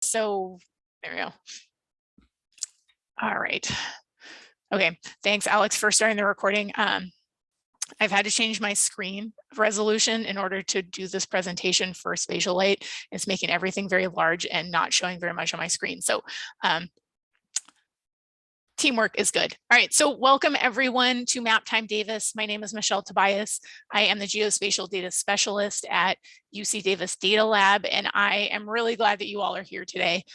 So there we go. All right. Okay, thanks Alex for starting the recording. I've had to change my screen resolution in order to do this presentation for SpatiaLite. It's making everything very large and not showing very much on my screen. So teamwork is good. All right, so welcome everyone to Maptime Davis. My name is Michele Tobias. I am the Geospatial Data Specialist at UC Davis Data Lab, and I am really glad that you all are here today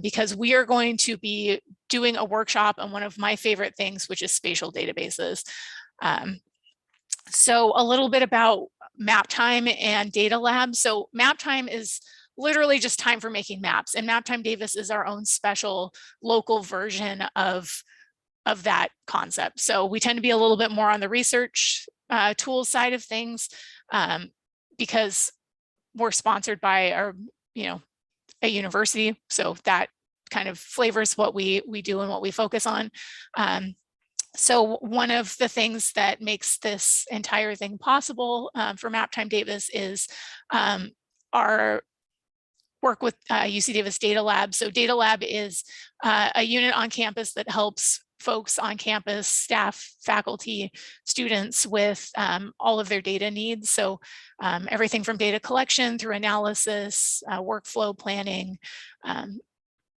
because we are going to be doing a workshop on one of my favorite things, which is spatial databases. So a little bit about Maptime and Data Lab. So Maptime is literally just time for making maps, and Maptime Davis is our own special local version of that concept. So we tend to be a little bit more on the research tools side of things because we're sponsored by our, a university. So that kind of flavors what we do and what we focus on. So one of the things that makes this entire thing possible for Maptime Davis is our work with UC Davis Data Lab. So Data Lab is a unit on campus that helps folks on campus, staff, faculty, students with all of their data needs. So everything from data collection through analysis, workflow planning,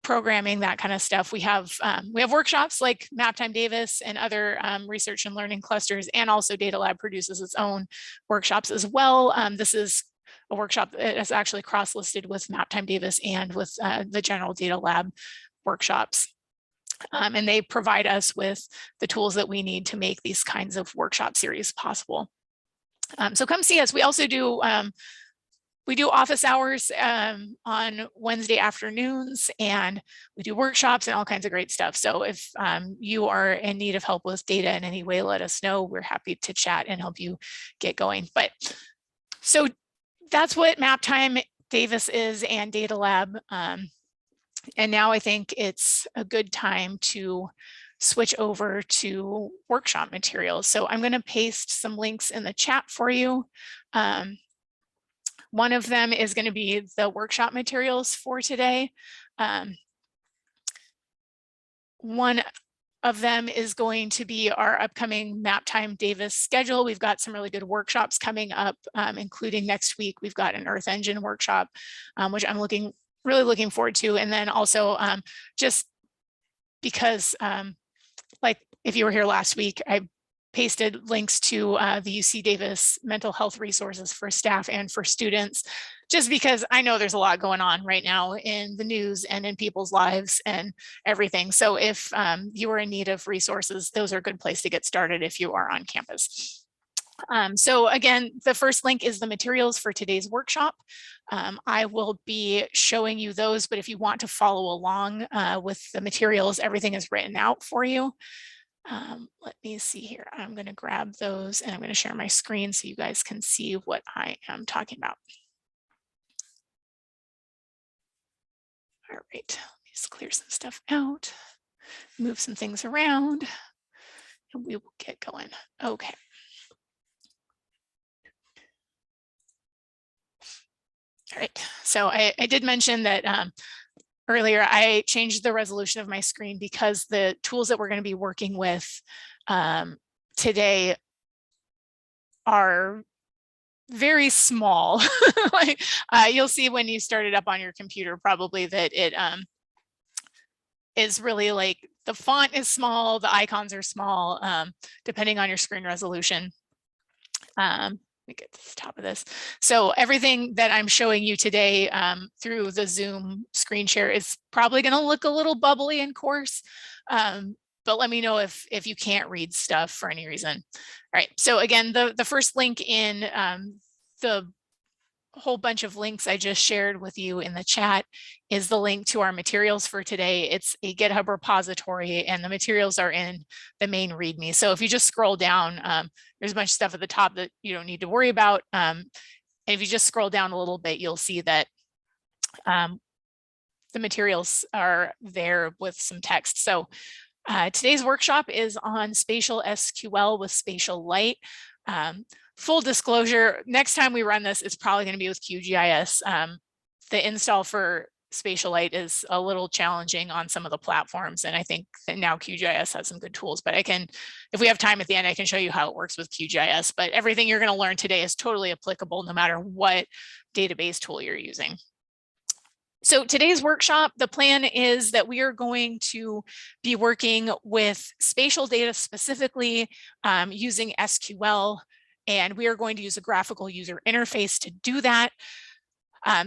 programming, that kind of stuff. We have workshops like Maptime Davis and other research and learning clusters, and also Data Lab produces its own workshops as well. This is a workshop that is actually cross-listed with Maptime Davis and with the general Data Lab workshops. And they provide us with the tools that we need to make these kinds of workshop series possible. So come see us. We also do office hours on Wednesday afternoons, and we do workshops and all kinds of great stuff. So if you are in need of help with data in any way, let us know. We're happy to chat and help you get going. But so that's what Maptime Davis is and Data Lab. And now I think it's a good time to switch over to workshop materials. So I'm going to paste some links in the chat for you. One of them is going to be the workshop materials for today. One of them is going to be our upcoming Maptime Davis schedule. We've got some really good workshops coming up, including next week. We've got an Earth Engine workshop, which I'm really looking forward to. And then also just because like if you were here last week, I pasted links to the UC Davis mental health resources for staff and for students, just because I know there's a lot going on right now in the news and in people's lives and everything. So if you are in need of resources, those are a good place to get started if you are on campus. So again, the first link is the materials for today's workshop. I will be showing you those, but if you want to follow along with the materials, everything is written out for you. Let me see here. I'm going to grab those and I'm going to share my screen so you guys can see what I am talking about. All right, let me just clear some stuff out, move some things around, and we will get going. Okay. All right, so I did mention that earlier I changed the resolution of my screen because the tools that we're going to be working with today are very small. Like you'll see when you start it up on your computer probably that it is really like the font is small, the icons are small, depending on your screen resolution. Let me get to the top of this. So everything that I'm showing you today through the Zoom screen share is probably going to look a little bubbly and coarse, but let me know if you can't read stuff for any reason. All right, so again, the first link in the whole bunch of links I just shared with you in the chat is the link to our materials for today. It's a GitHub repository and the materials are in the main README. So if you just scroll down, there's a bunch of stuff at the top that you don't need to worry about. And if you just scroll down a little bit, you'll see that the materials are there with some text. So today's workshop is on Spatial SQL with SpatiaLite. Full disclosure, next time we run this, it's probably going to be with QGIS. The install for SpatiaLite is a little challenging on some of the platforms. And I think that now QGIS has some good tools, but if we have time at the end, I can show you how it works with QGIS, but everything you're going to learn today is totally applicable no matter what database tool you're using. So today's workshop, the plan is that we are going to be working with spatial data specifically using SQL, and we are going to use a graphical user interface to do that.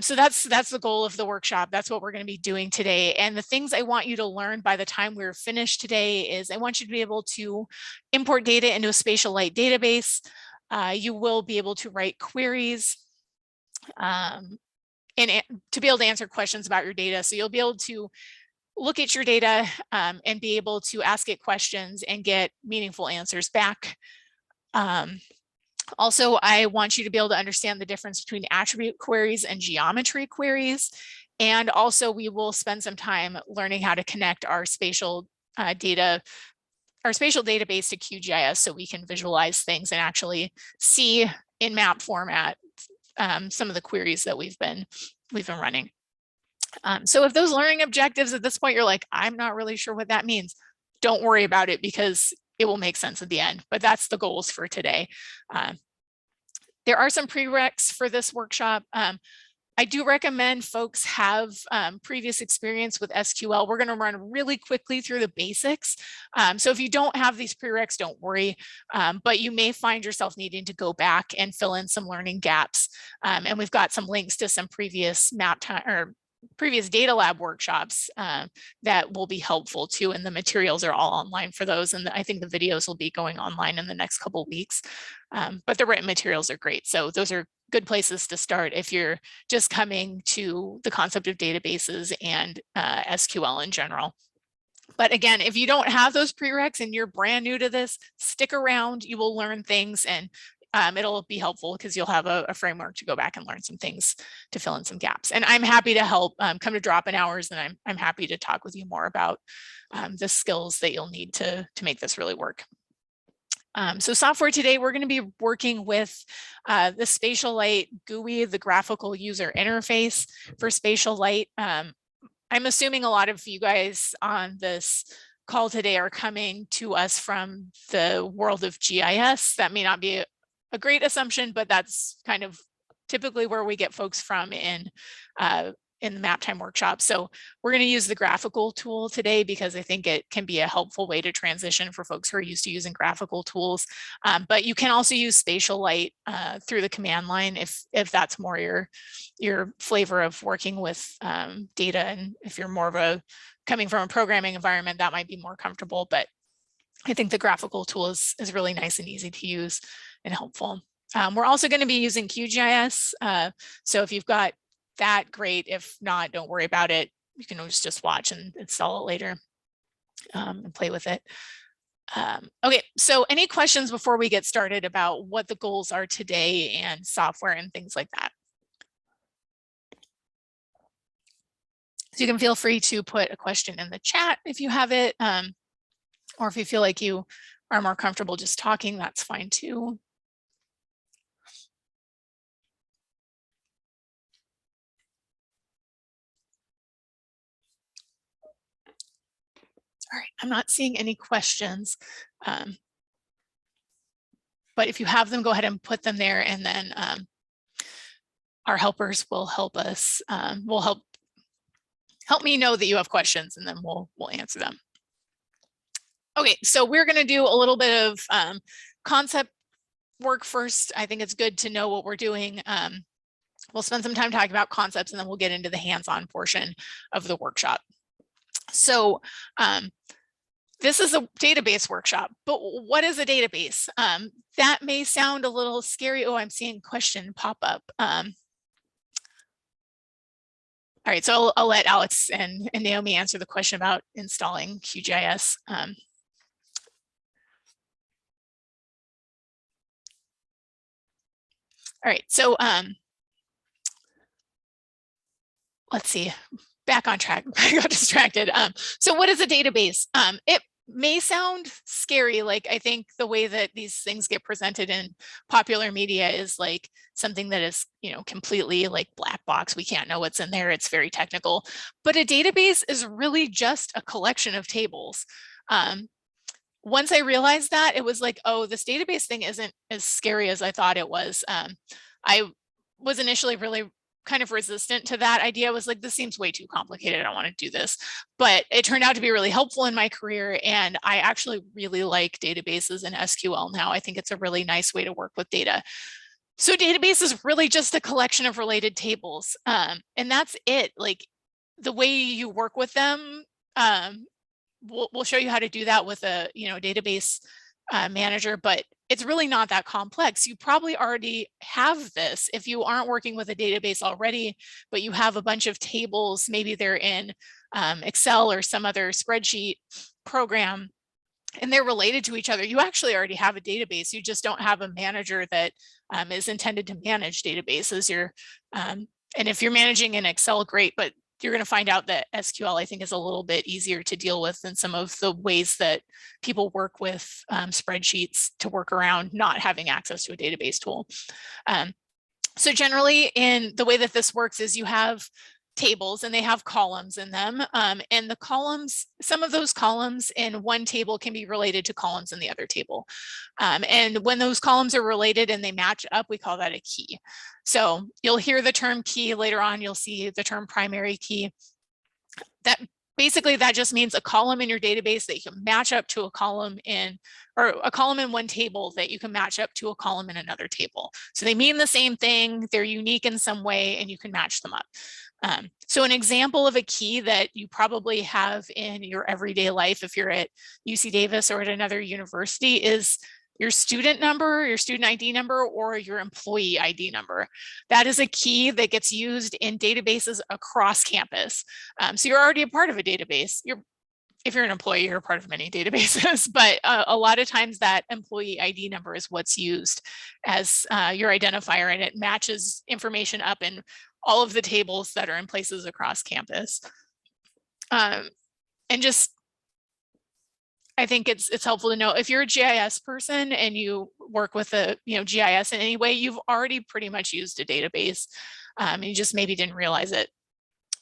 So that's the goal of the workshop. That's what we're going to be doing today. And the things I want you to learn by the time we're finished today is I want you to be able to import data into a SpatiaLite database. You will be able to write queries and to be able to answer questions about your data. So you'll be able to look at your data and be able to ask it questions and get meaningful answers back. Also, I want you to be able to understand the difference between attribute queries and geometry queries. And also we will spend some time learning how to connect our spatial database to QGIS so we can visualize things and actually see in map format some of the queries that we've been running. So if those learning objectives at this point, you're like, I'm not really sure what that means, don't worry about it because it will make sense at the end, but that's the goals for today. There are some prereqs for this workshop. I do recommend folks have previous experience with SQL. We're going to run really quickly through the basics. So if you don't have these prereqs, don't worry, but you may find yourself needing to go back and fill in some learning gaps. And we've got some links to some previous previous data lab workshops that will be helpful too, and the materials are all online for those, and I think the videos will be going online in the next couple of weeks, but the written materials are great. So those are good places to start if you're just coming to the concept of databases and SQL in general. But again, if you don't have those prereqs and you're brand new to this, stick around, you will learn things, and it'll be helpful because you'll have a framework to go back and learn some things to fill in some gaps. And I'm happy to help. Come to drop-in hours, and I'm happy to talk with you more about the skills that you'll need to make this really work. So software today, we're going to be working with the SpatiaLite GUI, the graphical user interface for SpatiaLite. I'm assuming a lot of you guys on this call today are coming to us from the world of GIS. That may not be a great assumption, but that's kind of typically where we get folks from in the map time workshop. So we're going to use the graphical tool today because I think it can be a helpful way to transition for folks who are used to using graphical tools. But you can also use SpatiaLite through the command line if that's more your flavor of working with data, and if you're more of coming from a programming environment, that might be more comfortable. But I think the graphical tool is really nice and easy to use and helpful. We're also going to be using QGIS. So if you've got that, great. If not, don't worry about it. You can always just watch and install it later and play with it. Okay, so any questions before we get started about what the goals are today and software and things like that? So you can feel free to put a question in the chat if you have it, or if you feel like you are more comfortable just talking, that's fine too. All right, I'm not seeing any questions, but if you have them, go ahead and put them there, and then our helpers will help us, will help me know that you have questions, and then we'll answer them. Okay, so we're going to do a little bit of concept work first. I think it's good to know what we're doing. We'll spend some time talking about concepts, and then we'll get into the hands-on portion of the workshop. So this is a database workshop, but what is a database? That may sound a little scary. Oh, I'm seeing a question pop up. All right, so I'll let Alex and Naomi answer the question about installing QGIS. All right, so let's see, back on track. I got distracted. So what is a database? may sound scary. Like, I think the way that these things get presented in popular media is like something that is, completely like black box. We can't know what's in there. It's very technical. But a database is really just a collection of tables. Once I realized that, it was like, oh, this database thing isn't as scary as I thought it was. I was initially really kind of resistant to that idea. I was like, this seems way too complicated. I don't want to do this. But it turned out to be really helpful in my career. And I actually really like databases and SQL now. I think it's a really nice way to work with data. So database is really just a collection of related tables. And that's it. Like, the way you work with them, we'll show you how to do that with a database manager, but it's really not that complex. You probably already have this if you aren't working with a database already, but you have a bunch of tables. Maybe they're in Excel or some other spreadsheet program, and they're related to each other. You actually already have a database. You just don't have a manager that is intended to manage databases. And if you're managing in Excel, great, but you're going to find out that SQL, I think, is a little bit easier to deal with than some of the ways that people work with spreadsheets to work around not having access to a database tool. So generally, in the way that this works is you have tables and they have columns in them. And the columns, some of those columns in one table can be related to columns in the other table. And when those columns are related and they match up, we call that a key. So you'll hear the term key later on. You'll see the term primary key. That basically, that just means a column in your database that you can match up to a column in, or a column in one table that you can match up to a column in another table. So they mean the same thing, they're unique in some way, and you can match them up. So an example of a key that you probably have in your everyday life, if you're at UC Davis or at another university, is your student number, your student ID number, or your employee ID number. That is a key that gets used in databases across campus. So you're already a part of a database. If you're an employee, you're a part of many databases, but a lot of times that employee ID number is what's used as your identifier, and it matches information up in all of the tables that are in places across campus. And just, I think it's helpful to know if you're a GIS person and you work with a GIS in any way, you've already pretty much used a database, and you just maybe didn't realize it.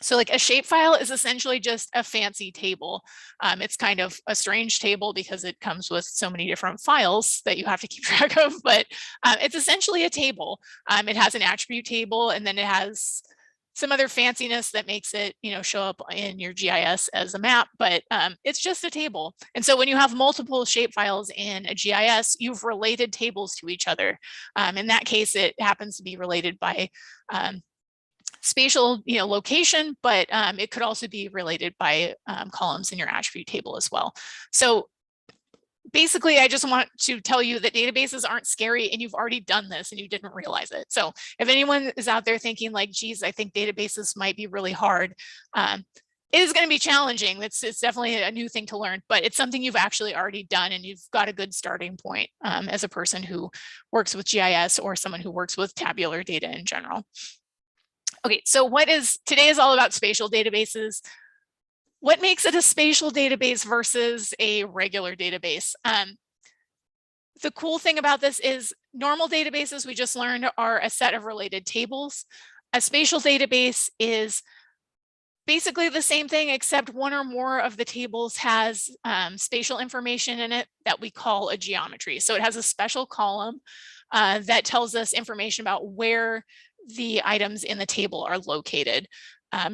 So like a shapefile is essentially just a fancy table. It's kind of a strange table because it comes with so many different files that you have to keep track of, but it's essentially a table. It has an attribute table, and then it has some other fanciness that makes it, show up in your GIS as a map, but it's just a table. And so when you have multiple shapefiles in a GIS, you've related tables to each other. In that case, it happens to be related by spatial location, but it could also be related by columns in your attribute table as well. So basically, I just want to tell you that databases aren't scary, and you've already done this and you didn't realize it. So if anyone is out there thinking like, geez, I think databases might be really hard, it is going to be challenging. It's definitely a new thing to learn, but it's something you've actually already done, and you've got a good starting point as a person who works with GIS or someone who works with tabular data in general. Okay, so today is all about spatial databases. What makes it a spatial database versus a regular database? The cool thing about this is normal databases, we just learned, are a set of related tables. A spatial database is basically the same thing, except one or more of the tables has spatial information in it that we call a geometry. So it has a special column that tells us information about where the items in the table are located.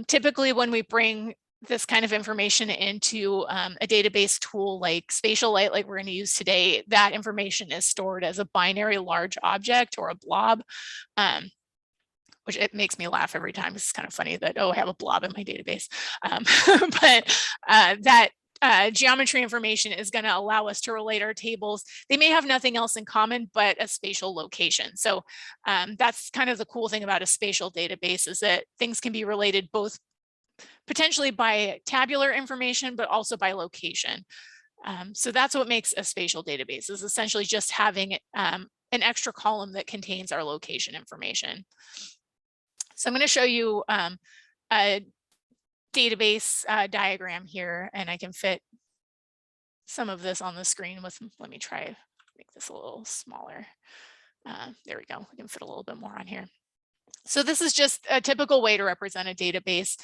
Typically, when we bring this kind of information into a database tool like SpatiaLite, like we're going to use today, that information is stored as a binary large object or a blob, which it makes me laugh every time. It's kind of funny that, oh, I have a blob in my database. But that geometry information is going to allow us to relate our tables. They may have nothing else in common, but a spatial location. So that's kind of the cool thing about a spatial database, is that things can be related both potentially by tabular information, but also by location. So that's what makes a spatial database, is essentially just having an extra column that contains our location information. So I'm going to show you a database diagram here, and I can fit some of this on the screen with, let me try make this a little smaller. There we go. We can fit a little bit more on here. So this is just a typical way to represent a database.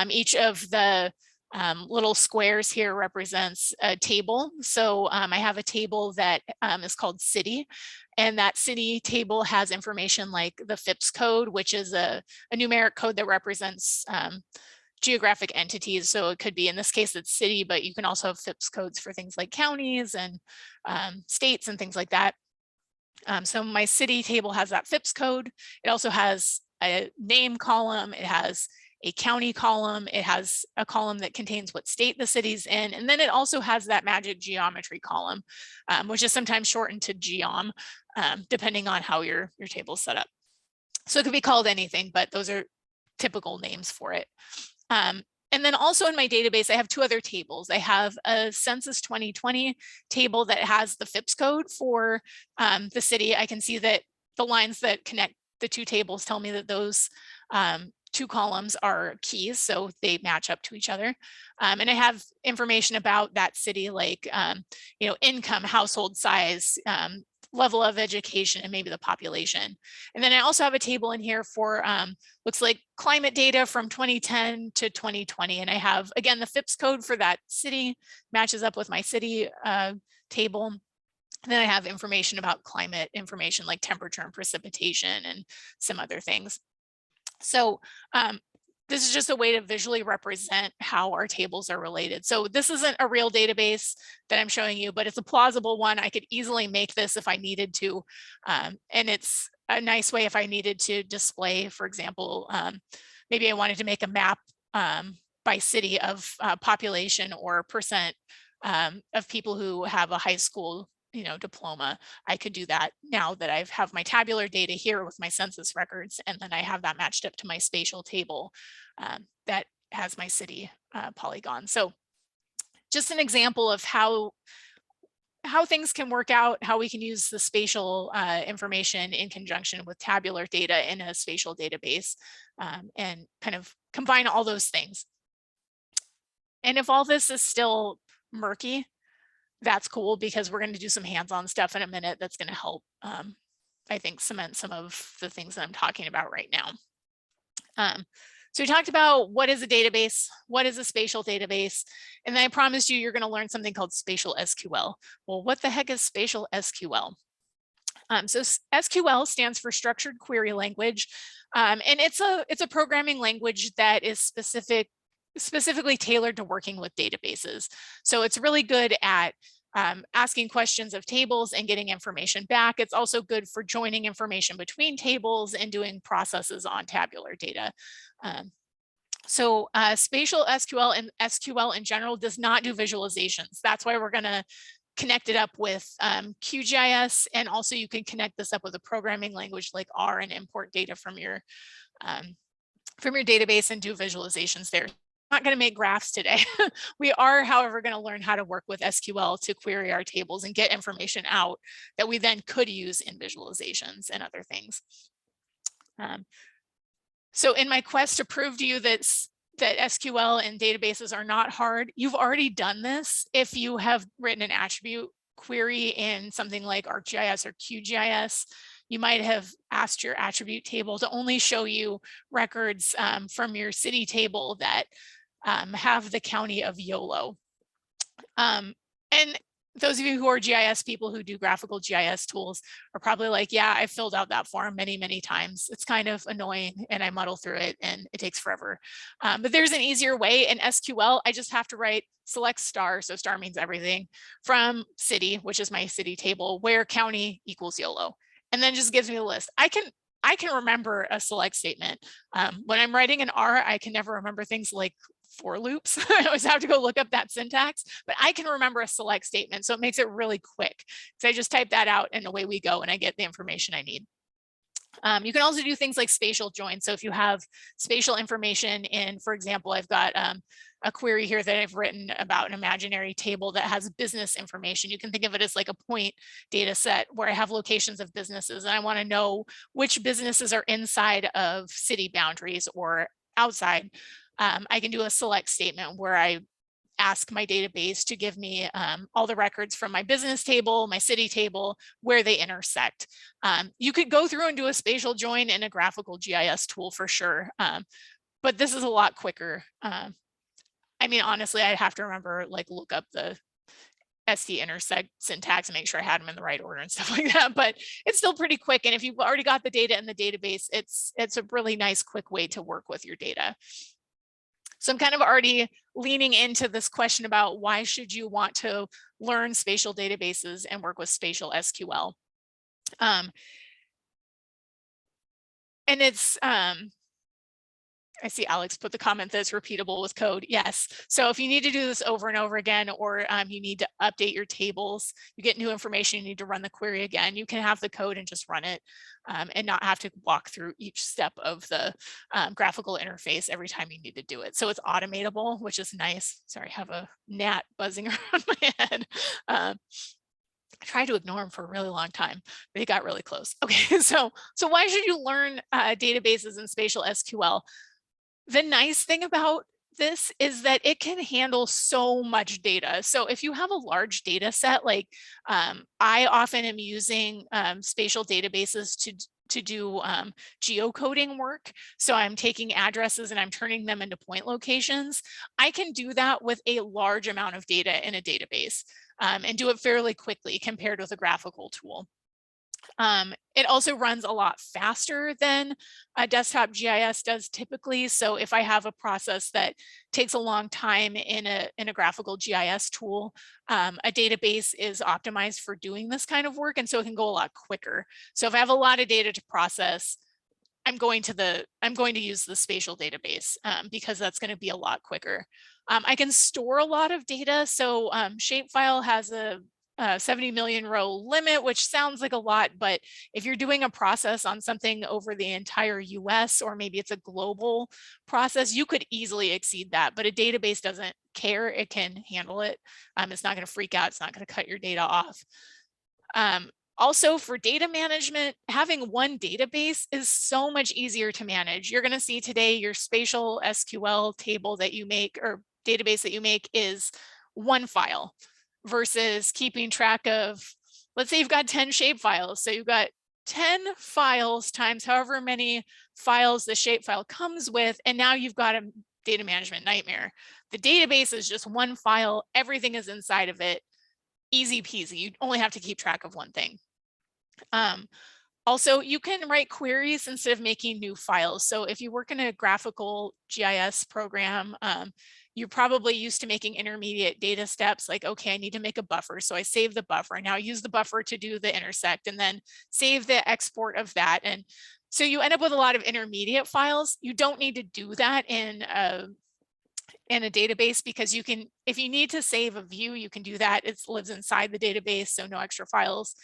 Each of the little squares here represents a table. So I have a table that is called city, and that city table has information like the FIPS code, which is a numeric code that represents geographic entities. So it could be, in this case, it's city, but you can also have FIPS codes for things like counties and states and things like that. So my city table has that FIPS code. It also has a name column. It has a county column. It has a column that contains what state the city's in. And then it also has that magic geometry column, which is sometimes shortened to geom, depending on how your table's set up. So it could be called anything, but those are typical names for it. And then also in my database, I have two other tables. I have a Census 2020 table that has the FIPS code for the city. I can see that the lines that connect the two tables tell me that those two columns are keys, so they match up to each other. And I have information about that city, like income, household size, level of education, and maybe the population. And then I also have a table in here for looks like climate data from 2010 to 2020. And I have, again, the FIPS code for that city matches up with my city table. And then I have information about climate information like temperature and precipitation and some other things. So this is just a way to visually represent how our tables are related. So this isn't a real database that I'm showing you, but it's a plausible one. I could easily make this if I needed to. And it's a nice way if I needed to display, for example, maybe I wanted to make a map by city of population or percent of people who have a high school diploma. I could do that now that I have my tabular data here with my census records, and then I have that matched up to my spatial table that has my city polygon. So just an example of how things can work out, how we can use the spatial information in conjunction with tabular data in a spatial database, and kind of combine all those things. And if all this is still murky, that's cool, because we're going to do some hands-on stuff in a minute that's going to help, I think, cement some of the things that I'm talking about right now. So we talked about what is a database, what is a spatial database, and then I promised you're going to learn something called Spatial SQL. Well, what the heck is Spatial SQL? So SQL stands for Structured Query Language, and it's a programming language that is specifically tailored to working with databases. So it's really good at asking questions of tables and getting information back. It's also good for joining information between tables and doing processes on tabular data. So Spatial SQL and SQL in general does not do visualizations. That's why we're going to connect it up with Qgis, and also you can connect this up with a programming language like R and import data from your database and do visualizations there. Not going to make graphs today. We are, however, going to learn how to work with SQL to query our tables and get information out that we then could use in visualizations and other things. So in my quest to prove to you that SQL and databases are not hard, you've already done this if you have written an attribute query in something like ArcGIS or Qgis. You might have asked your attribute table to only show you records from your city table that have the county of YOLO. And those of you who are GIS people who do graphical GIS tools are probably like, yeah, I filled out that form many, many times. It's kind of annoying and I muddle through it and it takes forever. But there's an easier way. In SQL, I just have to write select star, so star means everything, from city, which is my city table, where county equals YOLO. And then just gives me a list. I can remember a select statement. When I'm writing in R, I can never remember things like for loops. I always have to go look up that syntax, but I can remember a select statement. So it makes it really quick. So I just type that out and away we go and I get the information I need. You can also do things like spatial joints. So if you have spatial information in, for example, I've got a query here that I've written about an imaginary table that has business information. You can think of it as like a point data set where I have locations of businesses and I want to know which businesses are inside of city boundaries or outside. I can do a select statement where I ask my database to give me all the records from my business table, my city table, where they intersect. You could go through and do a spatial join in a graphical GIS tool for sure, but this is a lot quicker. I mean, honestly, I'd have to remember, like, look up the SD intersect syntax and make sure I had them in the right order and stuff like that, but it's still pretty quick. And if you've already got the data in the database, it's a really nice, quick way to work with your data. So I'm kind of already leaning into this question about why should you want to learn spatial databases and work with spatial SQL. And it's, I see Alex put the comment that's repeatable with code. Yes. So if you need to do this over and over again, or you need to update your tables, you get new information, you need to run the query again, you can have the code and just run it and not have to walk through each step of the graphical interface every time you need to do it. So it's automatable, which is nice. Sorry, I have a gnat buzzing around my head. I tried to ignore him for a really long time, but he got really close. Okay, so why should you learn databases in spatial SQL? The nice thing about this is that it can handle so much data. So if you have a large data set, like I often am using spatial databases to do geocoding work. So I'm taking addresses and I'm turning them into point locations. I can do that with a large amount of data in a database and do it fairly quickly compared with a graphical tool. It also runs a lot faster than a desktop GIS does typically. So if I have a process that takes a long time in a graphical GIS tool, a database is optimized for doing this kind of work, and so it can go a lot quicker. So if I have a lot of data to process, I'm going to use the spatial database because that's going to be a lot quicker. I can store a lot of data. So Shapefile has a 70 million row limit, which sounds like a lot, but if you're doing a process on something over the entire US, or maybe it's a global process, you could easily exceed that, but a database doesn't care. It can handle it. It's not going to freak out. It's not going to cut your data off. Also, for data management, having one database is so much easier to manage. You're going to see today your spatial SQL table that you make, or database that you make, is one file versus keeping track of, let's say you've got 10 shapefiles. So you've got 10 files times however many files the shapefile comes with, and now you've got a data management nightmare. The database is just one file. Everything is inside of it. Easy peasy. You only have to keep track of one thing. Also, you can write queries instead of making new files. So if you work in a graphical GIS program, you're probably used to making intermediate data steps, like, okay, I need to make a buffer. So I save the buffer. Now I use the buffer to do the intersect and then save the export of that. And so you end up with a lot of intermediate files. You don't need to do that in a database, because you can, if you need to save a view, you can do that. It lives inside the database, so no extra files.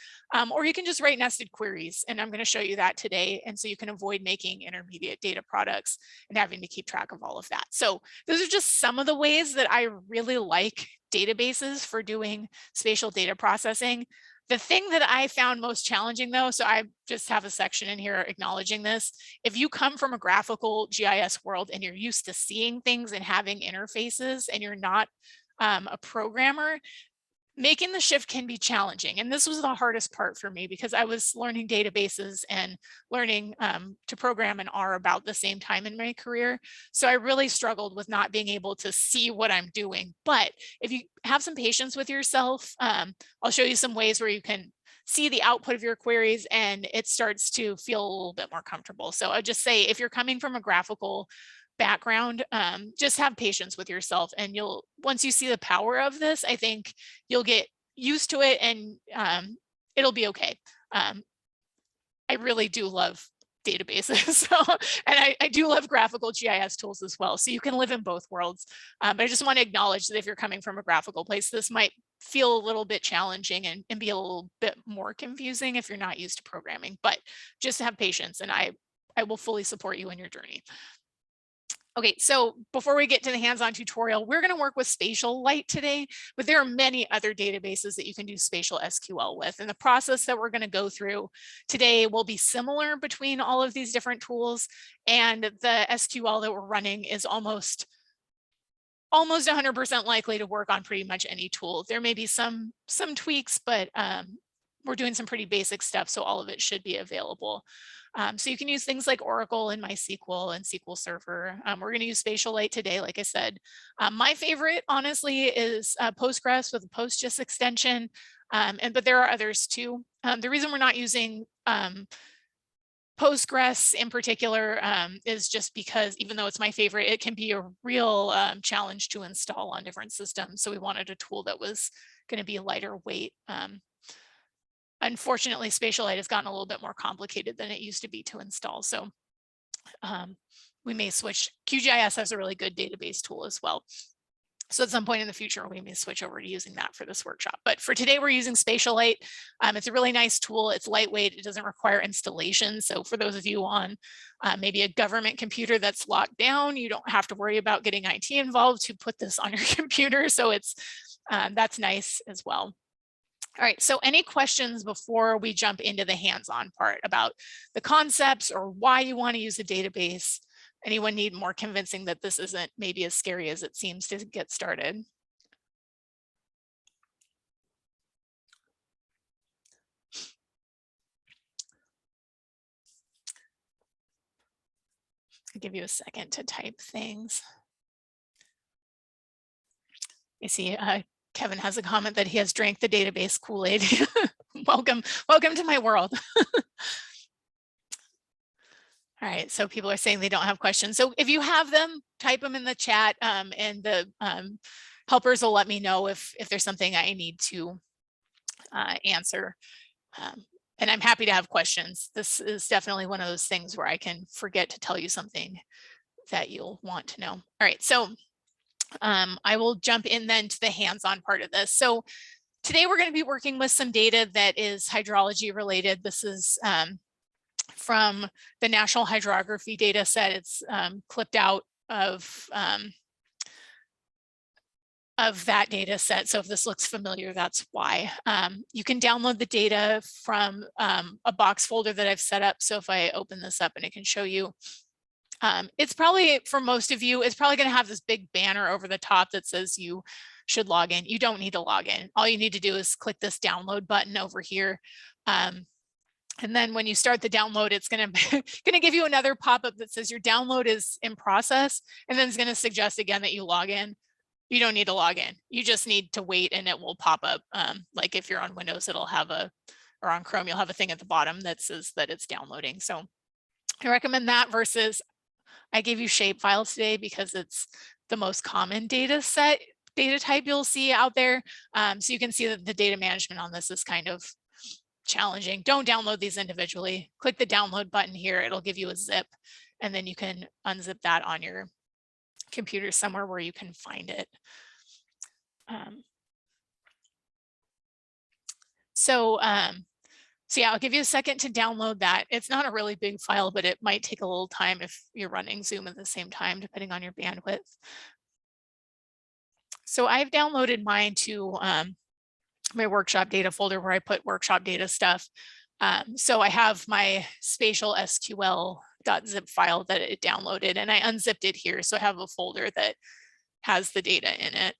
Or you can just write nested queries, and I'm going to show you that today. And so you can avoid making intermediate data products and having to keep track of all of that. So those are just some of the ways that I really like databases for doing spatial data processing. The thing that I found most challenging, though, so I just have a section in here acknowledging this. If you come from a graphical GIS world and you're used to seeing things and having interfaces, and you're not a programmer, making the shift can be challenging. And this was the hardest part for me, because I was learning databases and learning to program in R about the same time in my career. So I really struggled with not being able to see what I'm doing. But if you have some patience with yourself, I'll show you some ways where you can see the output of your queries and it starts to feel a little bit more comfortable. So I just say, if you're coming from a graphical background, just have patience with yourself, and once you see the power of this, I think you'll get used to it, and it'll be okay. I really do love databases, and I do love graphical GIS tools as well. So you can live in both worlds. But I just want to acknowledge that if you're coming from a graphical place, this might feel a little bit challenging and be a little bit more confusing if you're not used to programming. But just have patience, and I will fully support you in your journey. Okay, so before we get to the hands-on tutorial, we're going to work with SpatiaLite today, but there are many other databases that you can do spatial SQL with. And the process that we're going to go through today will be similar between all of these different tools, and the SQL that we're running is almost almost 100% likely to work on pretty much any tool. There may be some tweaks, but we're doing some pretty basic stuff, so all of it should be available. So you can use things like Oracle and MySQL and SQL Server. We're going to use SpatiaLite today, like I said. My favorite, honestly, is Postgres with a PostGIS extension, but there are others too. The reason we're not using Postgres in particular is just because, even though it's my favorite, it can be a real challenge to install on different systems. So we wanted a tool that was going to be a lighter weight. Unfortunately, SpatiaLite has gotten a little bit more complicated than it used to be to install. So we may switch. QGIS has a really good database tool as well. So at some point in the future, we may switch over to using that for this workshop. But for today, we're using SpatiaLite. It's a really nice tool. It's lightweight. It doesn't require installation. So for those of you on maybe a government computer that's locked down, you don't have to worry about getting IT involved to put this on your computer. So it's that's nice as well. All right, so any questions before we jump into the hands-on part about the concepts or why you want to use a database? Anyone need more convincing that this isn't maybe as scary as it seems to get started? I'll give you a second to type things. I see Kevin has a comment that he has drank the database Kool-Aid. welcome to my world. All right, so people are saying they don't have questions. So if you have them, type them in the chat and the helpers will let me know if there's something I need to answer. And I'm happy to have questions. This is definitely one of those things where I can forget to tell you something that you'll want to know. All right, so I will jump in then to the hands-on part of this. So today we're going to be working with some data that is hydrology related. This is from the National Hydrography data set. It's clipped out of that data set. So if this looks familiar, that's why. You can download the data from a box folder that I've set up. So if I open this up and it can show you, it's probably, for most of you, it's probably going to have this big banner over the top that says you should log in. You don't need to log in. All you need to do is click this download button over here. And then when you start the download, it's going to give you another pop-up that says your download is in process. And then it's going to suggest again that you log in. You don't need to log in. You just need to wait and it will pop up. Like if you're on Windows, it'll have or on Chrome, you'll have a thing at the bottom that says that it's downloading. So I recommend that versus I gave you Shapefile today because it's the most common data type you'll see out there. So you can see that the data management on this is kind of challenging. Don't download these individually. Click the download button here. It'll give you a zip and then you can unzip that on your computer somewhere where you can find it. So yeah, I'll give you a second to download that. It's not a really big file, but it might take a little time if you're running Zoom at the same time, depending on your bandwidth. So I've downloaded mine to my workshop data folder where I put workshop data stuff. So I have my Spatial SQL.zip file that it downloaded and I unzipped it here. So I have a folder that has the data in it.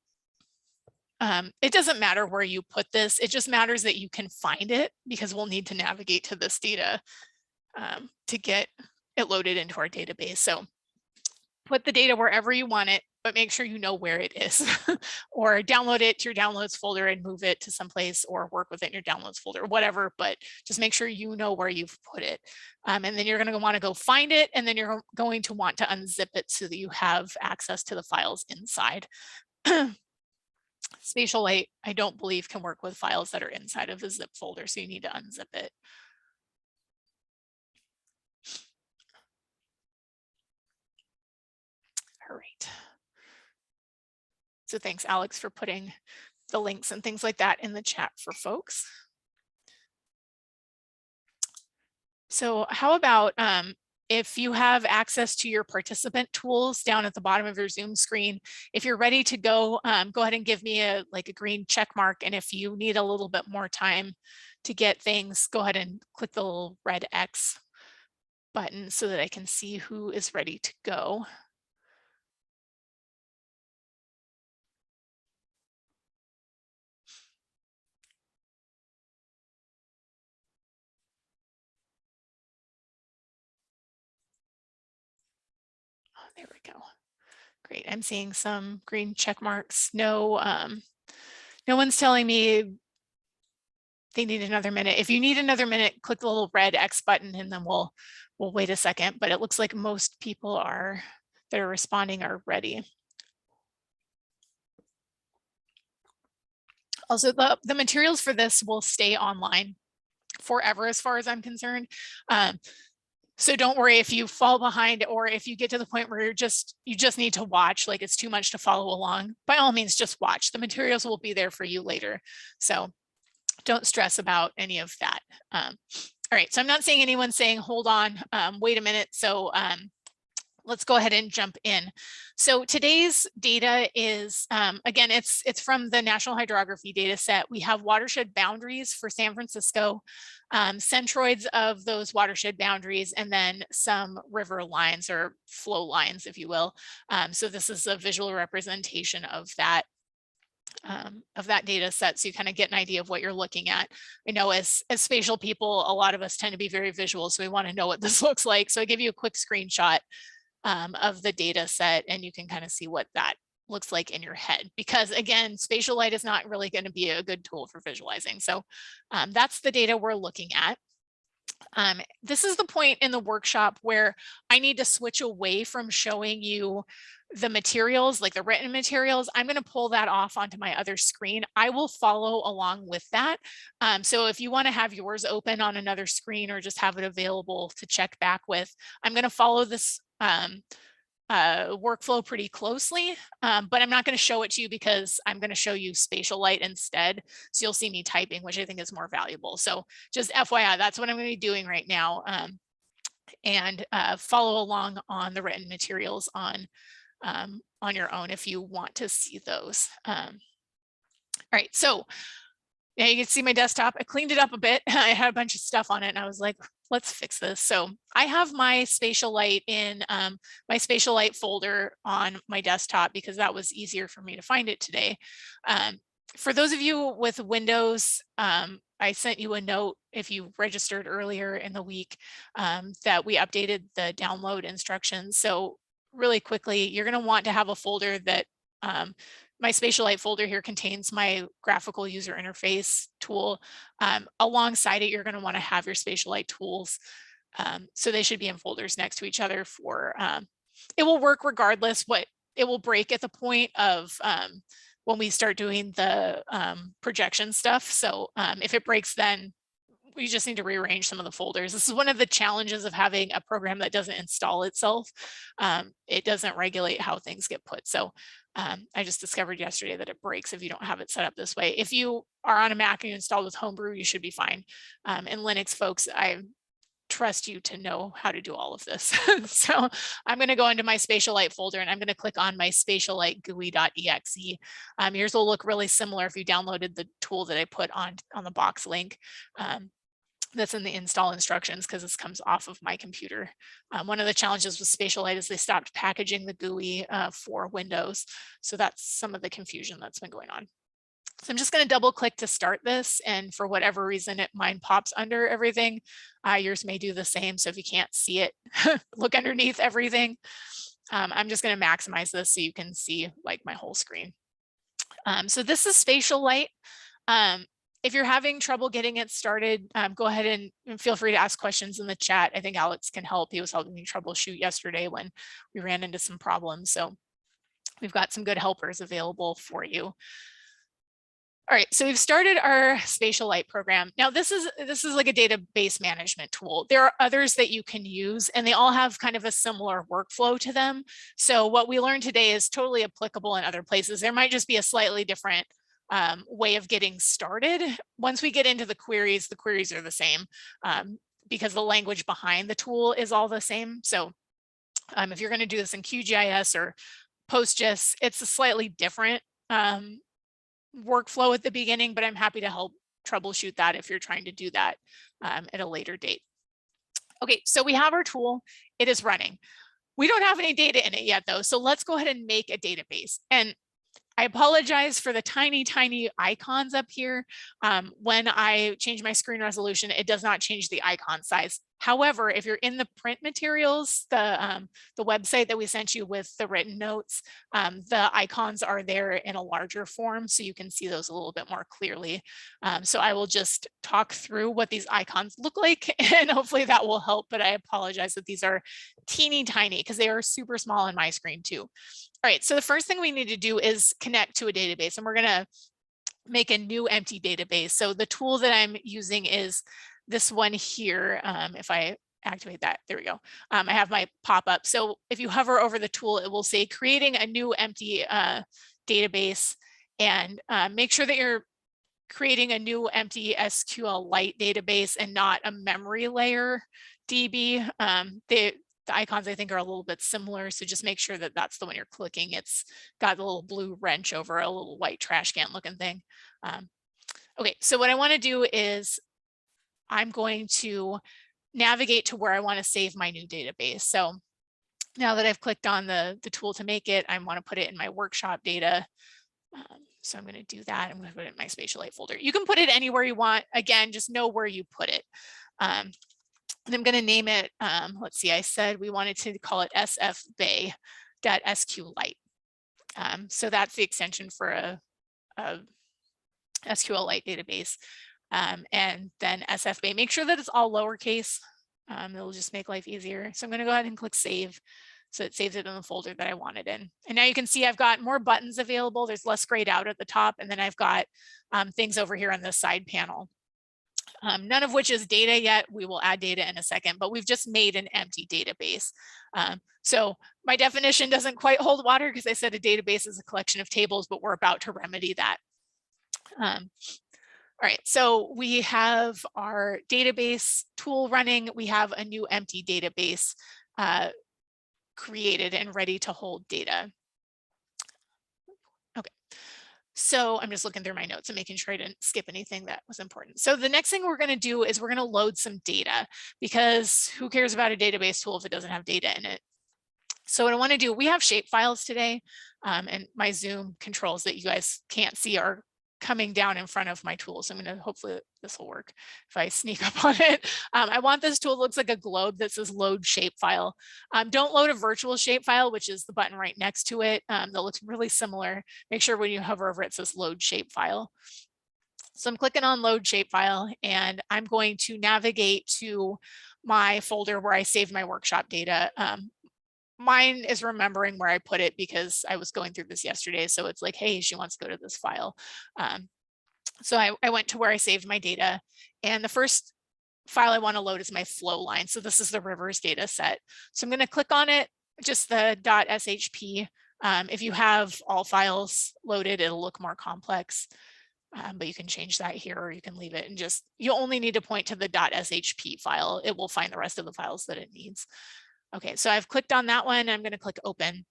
It doesn't matter where you put this. It just matters that you can find it because we'll need to navigate to this data to get it loaded into our database. So put the data wherever you want it, but make sure you know where it is or download it to your downloads folder and move it to someplace or work with it in your downloads folder, whatever, but just make sure you know where you've put it. And then you're going to want to go find it. And then you're going to want to unzip it so that you have access to the files inside. SpatiaLite, I don't believe, can work with files that are inside of a zip folder, so you need to unzip it. All right. So thanks, Alex, for putting the links and things like that in the chat for folks. So how about if you have access to your participant tools down at the bottom of your Zoom screen, if you're ready to go, go ahead and give me a green check mark. And if you need a little bit more time to get things, go ahead and click the little red X button so that I can see who is ready to go. There we go. Great. I'm seeing some green check marks. No, no one's telling me they need another minute. If you need another minute, click the little red X button and then we'll wait a second. But it looks like most people that are responding are ready. Also, the materials for this will stay online forever as far as I'm concerned. So don't worry if you fall behind or if you get to the point where you just need to watch, like it's too much to follow along. By all means, just watch. The materials will be there for you later. So don't stress about any of that. All right, so I'm not seeing anyone saying, hold on, wait a minute. So let's go ahead and jump in. So today's data is, again, it's from the National Hydrography data set. We have watershed boundaries for San Francisco, centroids of those watershed boundaries, and then some river lines or flow lines, if you will. So this is a visual representation of that data set, so you kind of get an idea of what you're looking at. I know as spatial people, a lot of us tend to be very visual, so we want to know what this looks like. So I give you a quick screenshot of the data set, and you can kind of see what that looks like in your head, because again, SpatiaLite is not really going to be a good tool for visualizing. So that's the data we're looking at. This is the point in the workshop where I need to switch away from showing you the materials, like the written materials. I'm going to pull that off onto my other screen. I will follow along with that. So if you want to have yours open on another screen or just have it available to check back with, I'm going to follow this workflow pretty closely, but I'm not going to show it to you because I'm going to show you SpatiaLite instead. So you'll see me typing, which I think is more valuable. So just FYI, that's what I'm going to be doing right now. And follow along on the written materials on your own if you want to see those. All right, so yeah, you can see my desktop. I cleaned it up a bit. I had a bunch of stuff on it and I was like, let's fix this. So I have my SpatiaLite in my SpatiaLite folder on my desktop because that was easier for me to find it today. For those of you with Windows, I sent you a note if you registered earlier in the week that we updated the download instructions. So really quickly, you're going to want to have a folder that my SpatiaLite folder here contains my graphical user interface tool. Alongside it, you're going to want to have your SpatiaLite tools. So they should be in folders next to each other for, it will work regardless. What it will break at the point of when we start doing the projection stuff. So if it breaks, then we just need to rearrange some of the folders. This is one of the challenges of having a program that doesn't install itself. It doesn't regulate how things get put. So I just discovered yesterday that it breaks if you don't have it set up this way. If you are on a Mac and you installed with Homebrew, you should be fine. And Linux folks, I trust you to know how to do all of this. So I'm going to go into my SpatiaLite folder and I'm going to click on my SpatiaLite GUI.exe. Yours will look really similar if you downloaded the tool that I put on the box link. That's in the install instructions because this comes off of my computer. One of the challenges with SpatiaLite is they stopped packaging the GUI for Windows. So that's some of the confusion that's been going on. So I'm just going to double click to start this. And for whatever reason, mine pops under everything. Yours may do the same. So if you can't see it, look underneath everything. I'm just going to maximize this so you can see like my whole screen. So this is SpatiaLite. If you're having trouble getting it started, go ahead and feel free to ask questions in the chat. I think Alex can help. He was helping me troubleshoot yesterday when we ran into some problems. So we've got some good helpers available for you. All right, so we've started our SpatiaLite program. Now this is like a database management tool. There are others that you can use and they all have kind of a similar workflow to them. So what we learned today is totally applicable in other places. There might just be a slightly different way of getting started. Once we get into the queries are the same because the language behind the tool is all the same. So if you're going to do this in QGIS or PostGIS, it's a slightly different workflow at the beginning, but I'm happy to help troubleshoot that if you're trying to do that at a later date. Okay, so we have our tool. It is running. We don't have any data in it yet though, so let's go ahead and make a database. And I apologize for the tiny, tiny icons up here. When I change my screen resolution, it does not change the icon size. However, if you're in the print materials, the website that we sent you with the written notes, the icons are there in a larger form, so you can see those a little bit more clearly. So I will just talk through what these icons look like, and hopefully that will help, but I apologize that these are teeny tiny because they are super small on my screen too. All right, so the first thing we need to do is connect to a database, and we're gonna make a new empty database. So the tool that I'm using is this one here. If I activate that, there we go. I have my pop-up. So if you hover over the tool, it will say creating a new empty database, and make sure that you're creating a new empty SQLite database and not a memory layer DB. The icons I think are a little bit similar, so just make sure that that's the one you're clicking. It's got a little blue wrench over a little white trash can looking thing. Okay, so what I want to do is I'm going to navigate to where I want to save my new database. So now that I've clicked on the tool to make it, I want to put it in my workshop data. So I'm going to do that. I'm going to put it in my SpatiaLite folder. You can put it anywhere you want. Again, just know where you put it. And I'm going to name it, let's see, I said we wanted to call it sfbay.sqlite. So that's the extension for a SQLite database. And then sfbay, make sure that it's all lowercase. It'll just make life easier. So I'm going to go ahead and click save. So it saves it in the folder that I want it in. And now you can see I've got more buttons available. There's less grayed out at the top. And then I've got things over here on the side panel. None of which is data yet. We will add data in a second, but we've just made an empty database. So my definition doesn't quite hold water because I said a database is a collection of tables, but we're about to remedy that. All right, so we have our database tool running. We have a new empty database created and ready to hold data. Okay, so I'm just looking through my notes and making sure I didn't skip anything that was important. So the next thing we're going to do is we're going to load some data, because who cares about a database tool if it doesn't have data in it? So what I want to do, we have shapefiles today, and my Zoom controls that you guys can't see are coming down in front of my tool. So I'm going to, hopefully this will work if I sneak up on it. I want this tool, it looks like a globe that says load shapefile. Don't load a virtual shapefile, which is the button right next to it. That looks really similar. Make sure when you hover over it says load shapefile. So I'm clicking on load shapefile, and I'm going to navigate to my folder where I saved my workshop data. Mine is remembering where I put it because I was going through this yesterday. So it's like, hey, she wants to go to this file. So I went to where I saved my data, and the first file I want to load is my flow line. So this is the rivers data set. So I'm going to click on it, just the .shp. If you have all files loaded, it'll look more complex, but you can change that here, or you can leave it and just, you only need to point to the .shp file. It will find the rest of the files that it needs. Okay, so I've clicked on that one. I'm going to click open.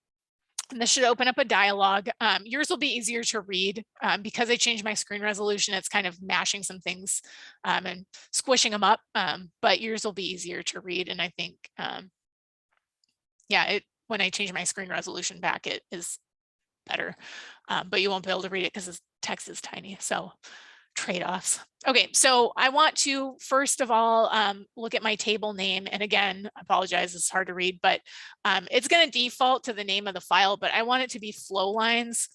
And this should open up a dialog. Yours will be easier to read because I changed my screen resolution. It's kind of mashing some things and squishing them up, but yours will be easier to read. And I think, yeah, when I change my screen resolution back, it is better, but you won't be able to read it because the text is tiny. So trade-offs. Okay, so I want to first of all look at my table name, and again, I apologize, it's hard to read, but it's going to default to the name of the file, but I want it to be flow lines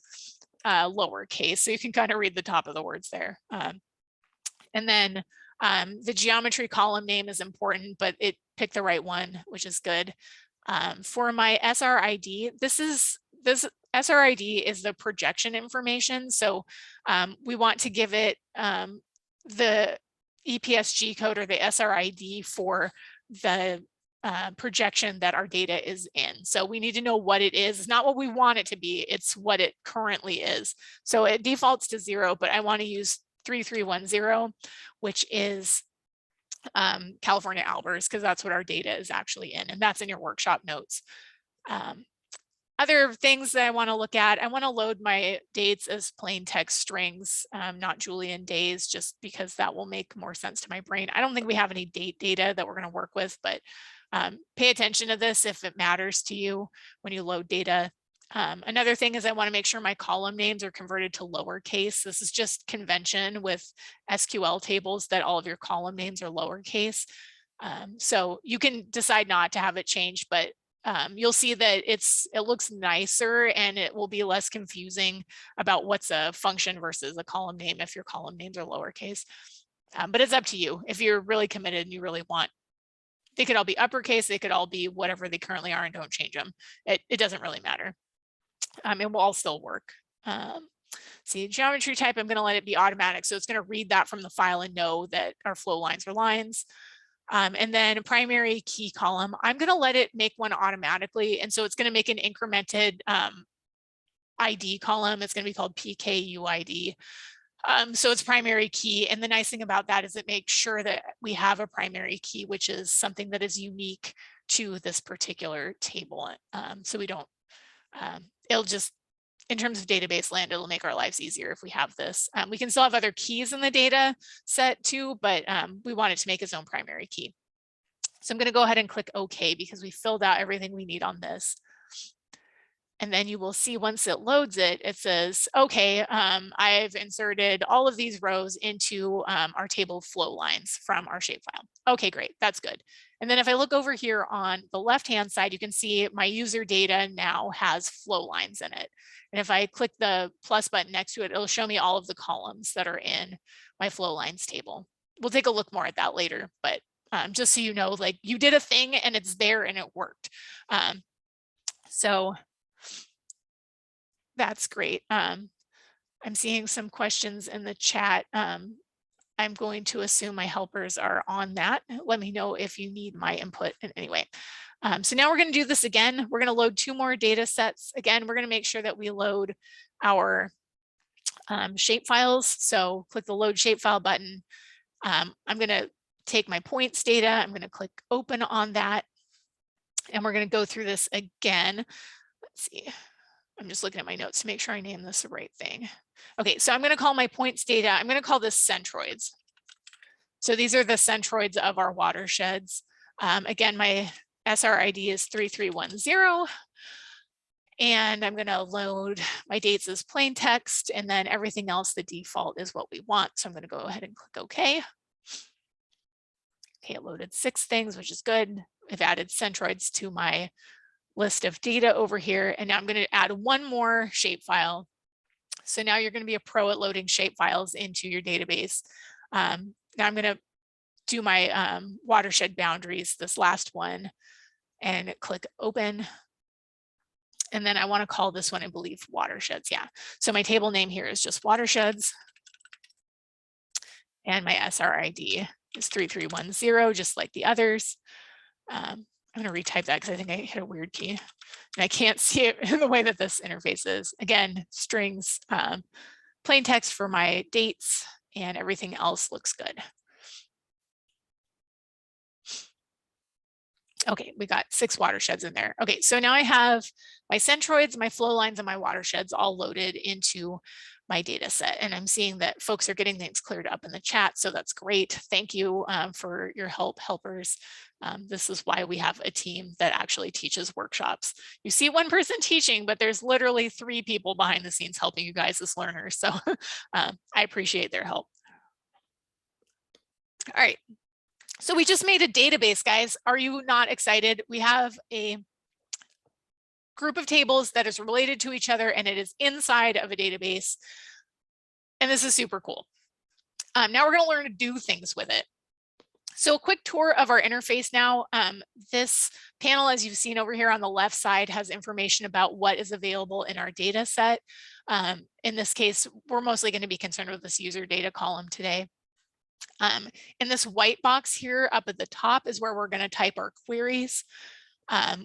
lowercase, so you can kind of read the top of the words there. And then the geometry column name is important, but it picked the right one, which is good. For my SRID, this SRID is the projection information. So we want to give it the EPSG code or the SRID for the projection that our data is in. So we need to know what it is. It's not what we want it to be, it's what it currently is. So it defaults to 0, but I want to use 3310, which is California Albers, because that's what our data is actually in, and that's in your workshop notes. Other things that I want to look at, I want to load my dates as plain text strings, not Julian days, just because that will make more sense to my brain. I don't think we have any date data that we're going to work with, but pay attention to this if it matters to you when you load data. Another thing is I want to make sure my column names are converted to lowercase. This is just convention with SQL tables that all of your column names are lowercase. So you can decide not to have it changed, but you'll see that it looks nicer and it will be less confusing about what's a function versus a column name if your column names are lowercase. But it's up to you. If you're really committed and you really want, they could all be uppercase, they could all be whatever they currently are, and don't change them. It doesn't really matter. It will all still work. See, geometry type, I'm going to let it be automatic. So it's going to read that from the file and know that our flow lines are lines. And then primary key column, I'm going to let it make one automatically. And so it's going to make an incremented ID column. It's going to be called PKUID. So it's primary key. And the nice thing about that is it makes sure that we have a primary key, which is something that is unique to this particular table. So we don't, it'll just, in terms of database land, it'll make our lives easier if we have this. We can still have other keys in the data set too, but we want it to make its own primary key. So I'm going to go ahead and click OK because we filled out everything we need on this. And then you will see once it loads it, it says, okay, I've inserted all of these rows into our table of flow lines from our shapefile. Okay, great, that's good. And then if I look over here on the left-hand side, you can see my user data now has flow lines in it. And if I click the plus button next to it, it'll show me all of the columns that are in my flow lines table. We'll take a look more at that later, but just so you know, like you did a thing and it's there and it worked. So that's great. I'm seeing some questions in the chat. I'm going to assume my helpers are on that. Let me know if you need my input in any way. So now we're going to do this again. We're going to load 2 more data sets. Again, we're going to make sure that we load our shape files. So click the load shapefile button. I'm going to take my points data. I'm going to click open on that. And we're going to go through this again. Let's see. I'm just looking at my notes to make sure I name this the right thing. Okay, so I'm going to call my points data. I'm going to call this centroids. So these are the centroids of our watersheds. Again, my SRID is 3310. And I'm going to load my dates as plain text, and then everything else, the default is what we want. So I'm going to go ahead and click OK. Okay, it loaded 6 things, which is good. I've added centroids to my list of data over here. And now I'm going to add one more shapefile. So now you're going to be a pro at loading shapefiles into your database. Now I'm going to do my watershed boundaries, this last one, and click open. And then I want to call this one, I believe, watersheds. Yeah. So my table name here is just watersheds. And my SRID is 3310, just like the others. I'm going to retype that because I think I hit a weird key and I can't see it in the way that this interface is. Again, strings, plain text for my dates, and everything else looks good. Okay, we got 6 watersheds in there. Okay, so now I have my centroids, my flow lines, and my watersheds all loaded into my data set. And I'm seeing that folks are getting things cleared up in the chat, so that's great. Thank you for your help, helpers. This is why we have a team that actually teaches workshops. You see one person teaching, but there's literally 3 people behind the scenes helping you guys as learners. So I appreciate their help. All right. So we just made a database, guys. Are you not excited? We have a group of tables that is related to each other, and it is inside of a database. And this is super cool. Now we're going to learn to do things with it. So a quick tour of our interface now. This panel, as you've seen over here on the left side, has information about what is available in our data set. In this case, we're mostly going to be concerned with this user data column today. In this white box here up at the top is where we're going to type our queries.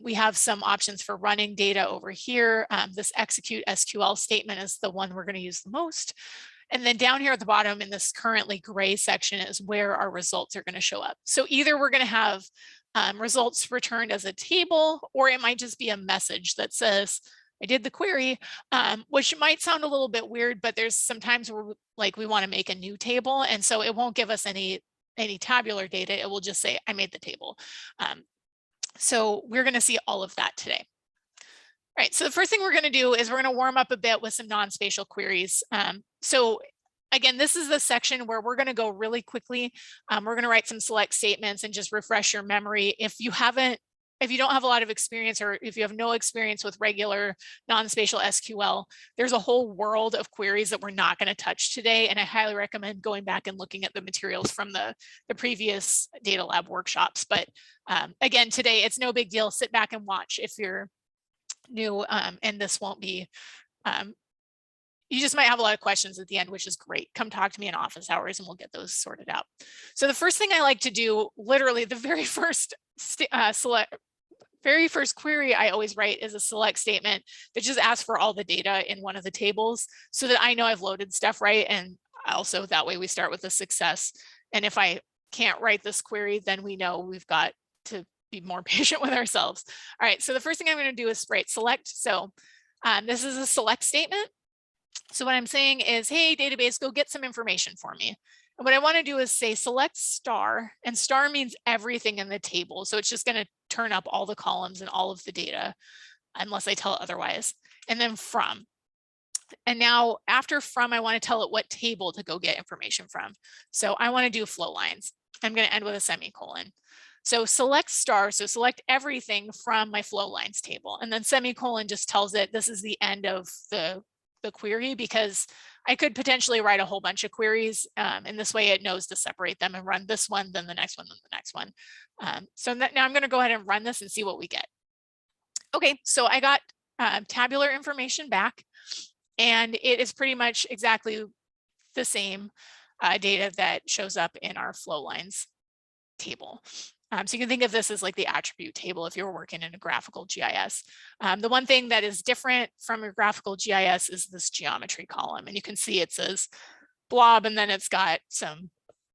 We have some options for running data over here. This execute SQL statement is the one we're going to use the most. And then down here at the bottom in this currently gray section is where our results are going to show up. So either we're going to have results returned as a table, or it might just be a message that says, I did the query, which might sound a little bit weird, but there's sometimes where we want to make a new table. And so it won't give us any tabular data. It will just say, I made the table. So we're going to see all of that today. All right, so the first thing we're going to do is we're going to warm up a bit with some non-spatial queries. So again, this is the section where we're going to go really quickly. We're going to write some select statements and just refresh your memory. If you don't have a lot of experience, or if you have no experience with regular non-spatial SQL, there's a whole world of queries that we're not going to touch today. And I highly recommend going back and looking at the materials from the previous data lab workshops. But again, today, it's no big deal. Sit back and watch if you're new, and this won't be, you just might have a lot of questions at the end, which is great. Come talk to me in office hours and we'll get those sorted out. So the first thing I like to do, literally the very first query I always write is a select statement that just asks for all the data in one of the tables so that I know I've loaded stuff right. And also that way we start with a success. And if I can't write this query, then we know we've got to be more patient with ourselves. All right, so the first thing I'm going to do is write select. So this is a select statement. So what I'm saying is, hey, database, go get some information for me. And what I want to do is say select star, and star means everything in the table. So it's just going to turn up all the columns and all of the data, unless I tell it otherwise. And then from. And now after from, I want to tell it what table to go get information from. So I want to do flow lines. I'm going to end with a semicolon. So select star, so select everything from my flow lines table. And then semicolon just tells it this is the end of the query, because I could potentially write a whole bunch of queries. And this way it knows to separate them and run this one, then the next one, then the next one. So now I'm going to go ahead and run this and see what we get. Okay, so I got tabular information back, and it is pretty much exactly the same data that shows up in our flow lines table. So you can think of this as like the attribute table if you were working in a graphical GIS. The one thing that is different from your graphical GIS is this geometry column. And you can see it says blob, and then it's got some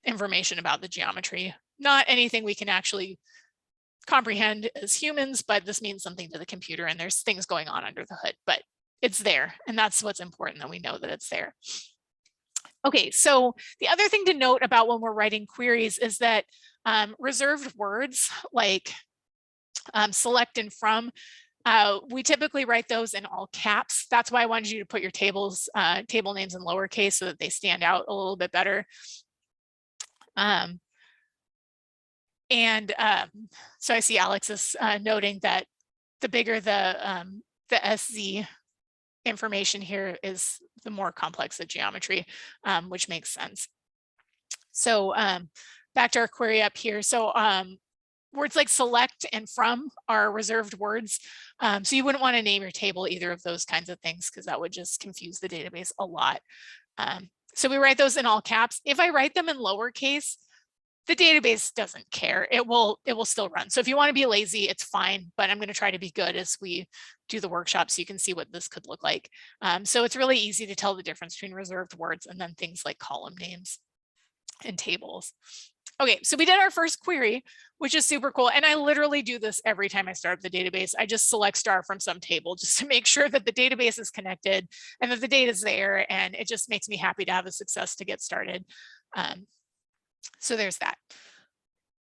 information about the geometry. Not anything we can actually comprehend as humans, but this means something to the computer, and there's things going on under the hood, but it's there. And that's what's important, that we know that it's there. Okay, so the other thing to note about when we're writing queries is that reserved words like select and from, we typically write those in all caps. That's why I wanted you to put your table names in lowercase so that they stand out a little bit better. So I see Alex is noting that the bigger the SZ information here is, the more complex the geometry, which makes sense. So back to our query up here. So words like select and from are reserved words. So you wouldn't want to name your table either of those kinds of things, because that would just confuse the database a lot. So we write those in all caps. If I write them in lowercase, the database doesn't care. It will still run. So if you want to be lazy, it's fine, but I'm going to try to be good as we do the workshop so you can see what this could look like. So it's really easy to tell the difference between reserved words and then things like column names and tables. Okay, so we did our first query, which is super cool. And I literally do this every time I start up the database. I just select star from some table just to make sure that the database is connected and that the data is there. And it just makes me happy to have a success to get started. So there's that.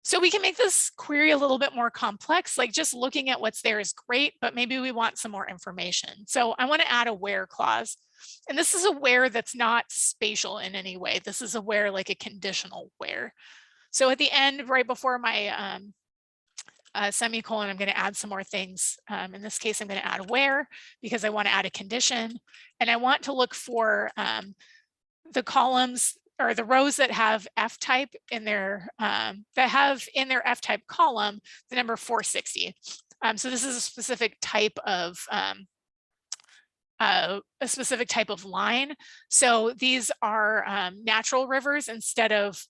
So we can make this query a little bit more complex, like just looking at what's there is great, but maybe we want some more information. So I want to add a where clause. And this is a where that's not spatial in any way. This is a where, like a conditional where. So at the end, right before my semicolon, I'm going to add some more things. In this case, I'm going to add a where because I want to add a condition. And I want to look for the columns or the rows that have F type in their F type column, the number 460. So this is a specific type of line. So these are natural rivers instead of,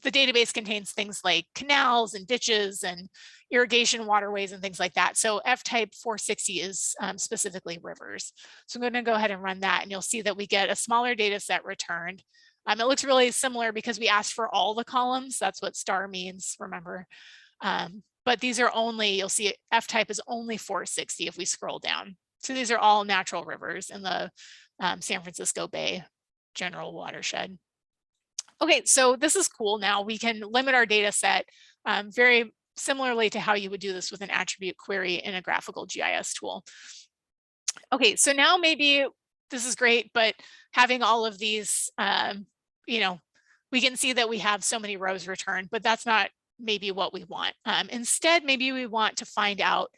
the database contains things like canals and ditches and irrigation waterways and things like that. So F type 460 is specifically rivers. So I'm going to go ahead and run that, and you'll see that we get a smaller data set returned. It looks really similar because we asked for all the columns. That's what star means, remember. But these are only, you'll see F type is only 460 if we scroll down. So these are all natural rivers in the San Francisco Bay general watershed. Okay, so this is cool. Now we can limit our data set very similarly to how you would do this with an attribute query in a graphical GIS tool. Okay, so now maybe this is great, but having all of these, you know, we can see that we have so many rows returned, but that's not maybe what we want. Instead, maybe we want to find out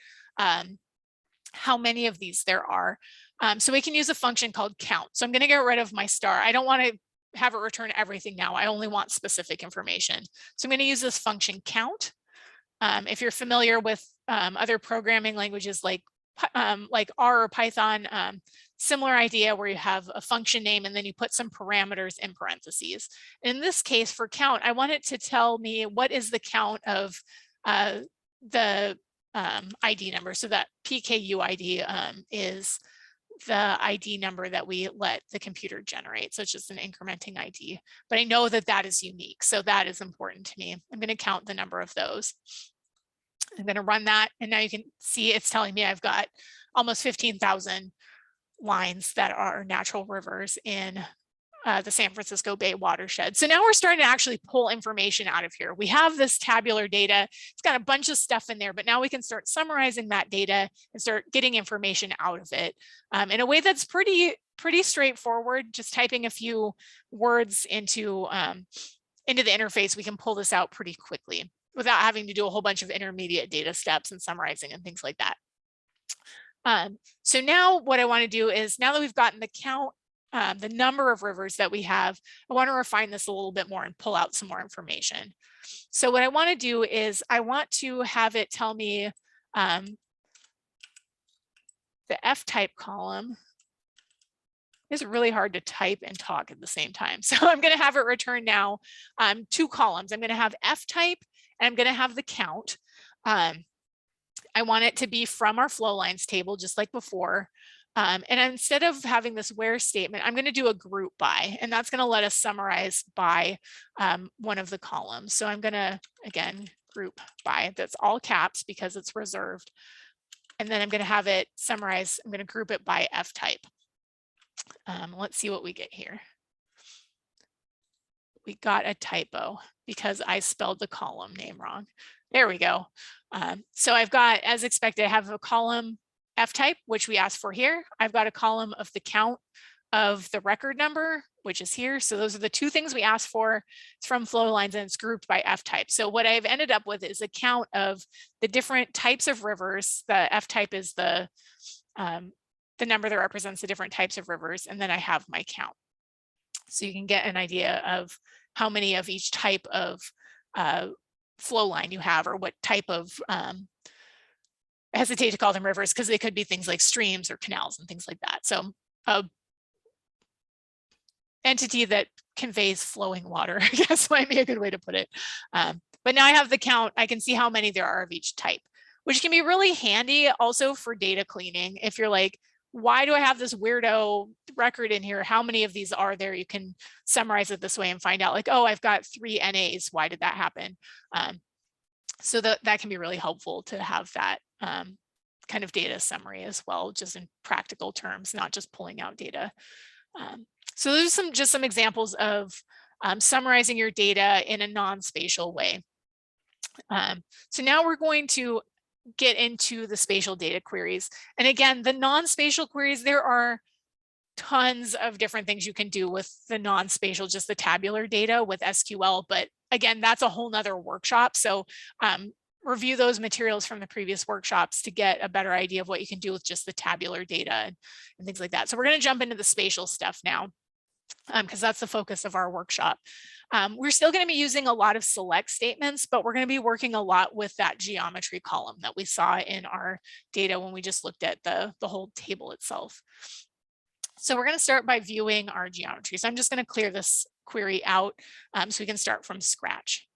how many of these there are. So we can use a function called count. So I'm going to get rid of my star. I don't want to have it return everything now. I only want specific information. So I'm going to use this function count. If you're familiar with other programming languages like R or Python, similar idea where you have a function name and then you put some parameters in parentheses. In this case, for count, I want it to tell me what is the count of the ID number. So that PKUID is the ID number that we let the computer generate. So it's just an incrementing ID, but I know that that is unique. So that is important to me. I'm going to count the number of those. I'm going to run that. And now you can see it's telling me I've got almost 15,000 lines that are natural rivers in the San Francisco Bay watershed. So now we're starting to actually pull information out of here. We have this tabular data. It's got a bunch of stuff in there, but now we can start summarizing that data and start getting information out of it in a way that's pretty straightforward. Just typing a few words into the interface, we can pull this out pretty quickly without having to do a whole bunch of intermediate data steps and summarizing and things like that. So now what I want to do is, now that we've gotten the count, the number of rivers that we have, I want to refine this a little bit more and pull out some more information. So what I want to do is I want to have it tell me the F type column. It's really hard to type and talk at the same time. So I'm going to have it return now 2 columns. I'm going to have F type and I'm going to have the count. I want it to be from our flow lines table, just like before. And instead of having this where statement, I'm going to do a group by, and that's going to let us summarize by one of the columns. So I'm going to, again, group by, that's all caps because it's reserved. And then I'm going to have it summarize, I'm going to group it by F type. Let's see what we get here. We got a typo because I spelled the column name wrong. There we go. So I've got, as expected, I have a column F type, which we asked for here. I've got a column of the count of the record number, which is here. So those are the 2 things we asked for. It's from flow lines and it's grouped by F type. So what I've ended up with is a count of the different types of rivers. The F type is the number that represents the different types of rivers. And then I have my count. So you can get an idea of how many of each type of flow line you have, or what type of, I hesitate to call them rivers because they could be things like streams or canals and things like that. So entity that conveys flowing water, I guess might be a good way to put it. But now I have the count. I can see how many there are of each type, which can be really handy also for data cleaning. If you're like, why do I have this weirdo record in here? How many of these are there? You can summarize it this way and find out like, oh, I've got 3 NAs. Why did that happen? So that can be really helpful to have that kind of data summary as well, just in practical terms, not just pulling out data. So there's just some examples of summarizing your data in a non-spatial way. So now we're going to get into the spatial data queries. And again, the non-spatial queries, there are tons of different things you can do with the non-spatial, just the tabular data with SQL. But again, that's a whole nother workshop. So review those materials from the previous workshops to get a better idea of what you can do with just the tabular data and things like that. So we're going to jump into the spatial stuff now, because that's the focus of our workshop. We're still going to be using a lot of select statements, but we're going to be working a lot with that geometry column that we saw in our data when we just looked at the whole table itself. So we're going to start by viewing our geometry. So I'm just going to clear this query out so we can start from scratch.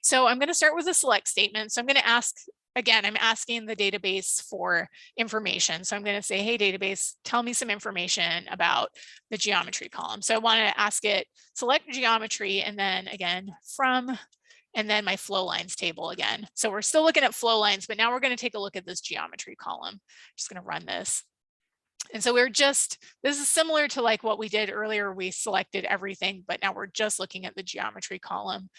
So I'm going to start with a select statement. So I'm going to ask, again, I'm asking the database for information. So I'm going to say, hey, database, tell me some information about the geometry column. So I want to ask it, select geometry, and then again, from, and then my flow lines table again. So we're still looking at flow lines, but now we're going to take a look at this geometry column. Just going to run this. And so this is similar to like what we did earlier. We selected everything, but now we're just looking at the geometry column.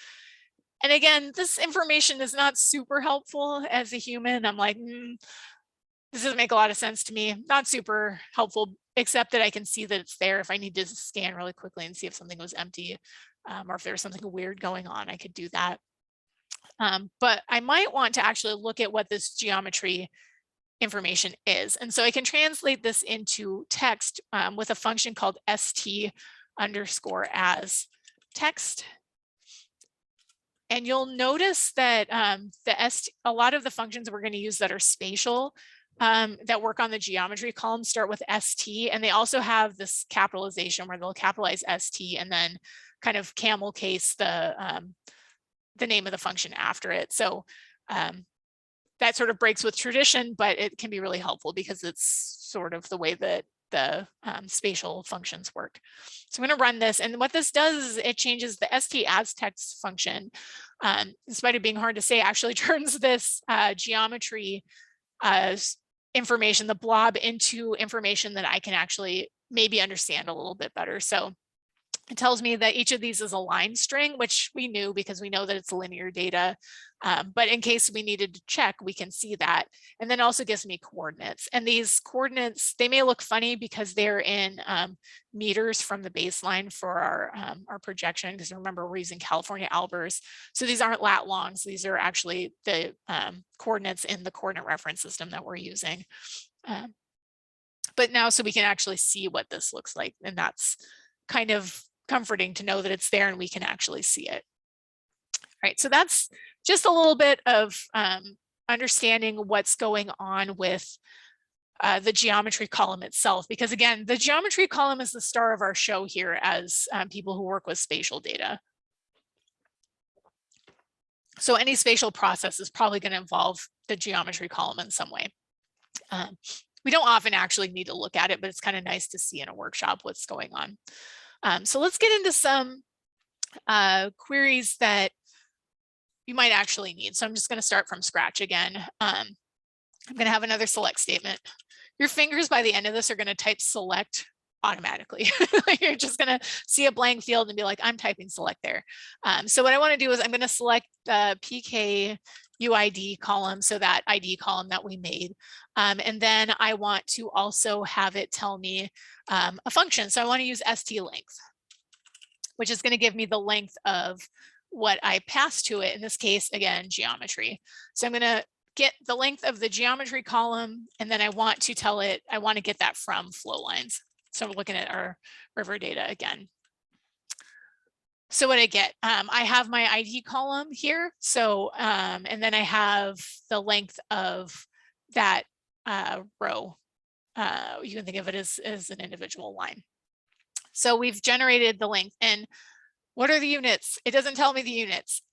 And again, this information is not super helpful as a human. I'm like, This doesn't make a lot of sense to me. Not super helpful, except that I can see that it's there. If I need to scan really quickly and see if something was empty, or if there's something weird going on, I could do that. But I might want to actually look at what this geometry information is. And so I can translate this into text with a function called st_as text. And you'll notice that a lot of the functions we're going to use that are spatial, that work on the geometry column, start with st, and they also have this capitalization where they'll capitalize st and then kind of camel case the name of the function after it. So that sort of breaks with tradition, but it can be really helpful because it's sort of the way that the spatial functions work. So I'm going to run this, and what this does is it changes the st_as text function, in spite of being hard to say, actually turns this geometry information, the blob, into information that I can actually maybe understand a little bit better. So it tells me that each of these is a line string, which we knew because we know that it's linear data. But in case we needed to check, we can see that. And then also gives me coordinates. And these coordinates, they may look funny because they're in meters from the baseline for our projection, because remember, we're using California Albers. So these aren't lat longs. These are actually the coordinates in the coordinate reference system that we're using. But now, so we can actually see what this looks like. And that's kind of comforting to know that it's there and we can actually see it. All right, so that's just a little bit of understanding what's going on with the geometry column itself, because again, the geometry column is the star of our show here as people who work with spatial data. So any spatial process is probably going to involve the geometry column in some way. We don't often actually need to look at it, but it's kind of nice to see in a workshop what's going on. So let's get into some queries that you might actually need. So I'm just going to start from scratch again. I'm going to have another select statement. Your fingers by the end of this are going to type select automatically. You're just going to see a blank field and be like, I'm typing select there. So what I want to do is I'm going to select the PK UID column, so that ID column that we made. And then I want to also have it tell me a function. So I want to use st_length, which is going to give me the length of what I pass to it. In this case, again, geometry. So I'm going to get the length of the geometry column, and then I want to tell it, I want to get that from flow lines. So we're looking at our river data again. So what I get, I have my ID column here. So, and then I have the length of that row. You can think of it as an individual line. So we've generated the length. And what are the units? It doesn't tell me the units.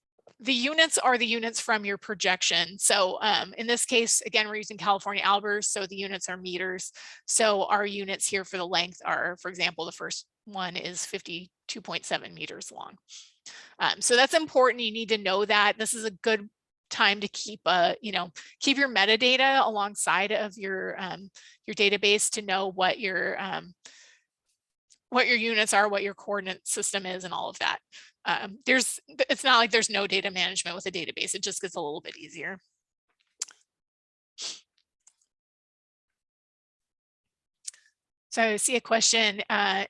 The units are the units from your projection. So in this case, again, we're using California Albers, so the units are meters. So our units here for the length are, for example, the first one is 52.7 meters long. So that's important. You need to know that. This is a good time to keep keep your metadata alongside of your database to know what your units are, what your coordinate system is, and all of that. It's not like there's no data management with a database. It just gets a little bit easier. So I see a question,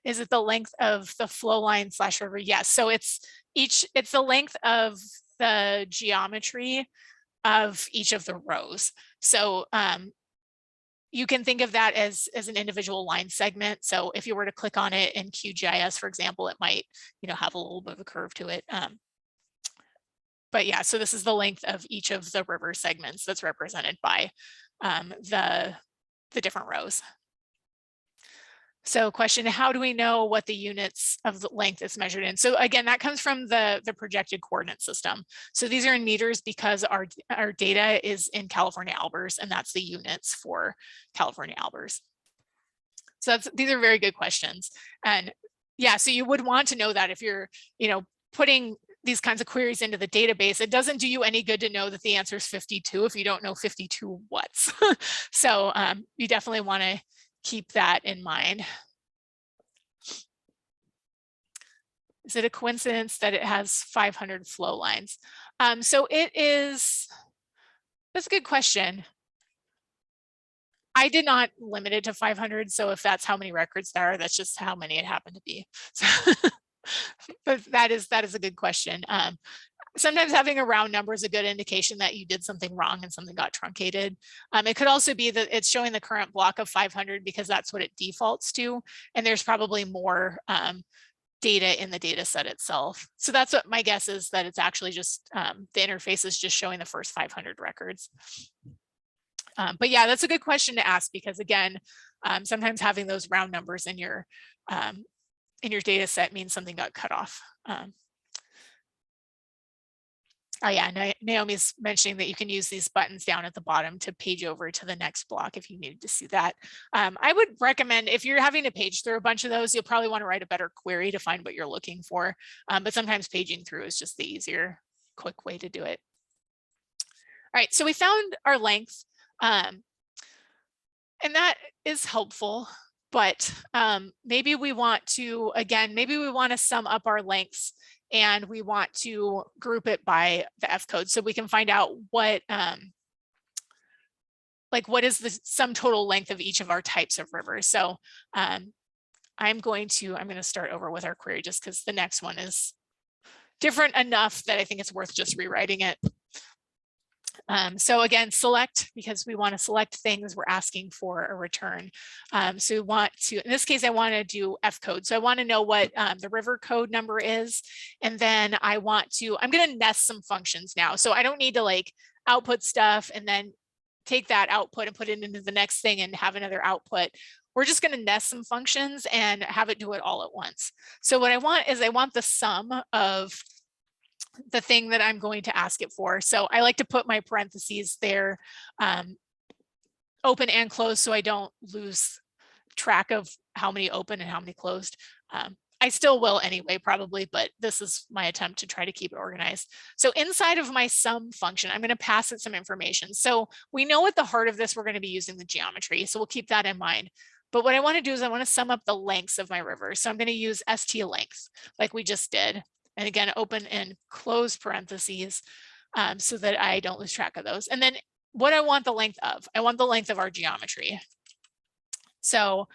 is it the length of the flow line / river? Yes, so it's the length of the geometry of each of the rows. So you can think of that as an individual line segment. So if you were to click on it in QGIS, for example, it might, have a little bit of a curve to it. But yeah, so this is the length of each of the river segments that's represented by the different rows. So question, how do we know what the units of the length is measured in? So again, that comes from the projected coordinate system. So these are in meters because our data is in California Albers, and that's the units for California Albers. So these are very good questions. And yeah, so you would want to know that if you're, putting these kinds of queries into the database. It doesn't do you any good to know that the answer is 52 if you don't know 52 what's. So you definitely want to keep that in mind. Is it a coincidence that it has 500 flow lines? So it is, that's a good question. I did not limit it to 500. So if that's how many records there are, that's just how many it happened to be. So, but that is a good question. Sometimes having a round number is a good indication that you did something wrong and something got truncated. It could also be that it's showing the current block of 500 because that's what it defaults to. And there's probably more data in the data set itself. So that's what my guess is, that it's actually just the interface is just showing the first 500 records. But yeah, that's a good question to ask, because again, sometimes having those round numbers in your data set means something got cut off. Oh yeah, Naomi's mentioning that you can use these buttons down at the bottom to page over to the next block if you needed to see that. I would recommend, if you're having to page through a bunch of those, you'll probably want to write a better query to find what you're looking for. But sometimes paging through is just the easier, quick way to do it. All right, so we found our length, and that is helpful. But maybe we want to, again, maybe we want to sum up our lengths and we want to group it by the F code so we can find out what, like what is the sum total length of each of our types of rivers. So I'm going to start over with our query just because the next one is different enough that I think it's worth just rewriting it. So again, select, because we want to select things, we're asking for a return. So we want to, in this case, I want to do F code. So I want to know what the river code number is. And then I'm going to nest some functions now. So I don't need to like output stuff and then take that output and put it into the next thing and have another output. We're just going to nest some functions and have it do it all at once. So what I want is I want the sum of the thing that I'm going to ask it for. So I like to put my parentheses there, open and closed, so I don't lose track of how many open and how many closed. I still will anyway, probably, but this is my attempt to try to keep it organized. So inside of my sum function, I'm going to pass it some information. So we know at the heart of this, we're going to be using the geometry. So we'll keep that in mind. But what I want to do is I want to sum up the lengths of my river. So I'm going to use StLength like we just did. And again, open and close parentheses so that I don't lose track of those. And then what I want the length of, I want the length of our geometry. So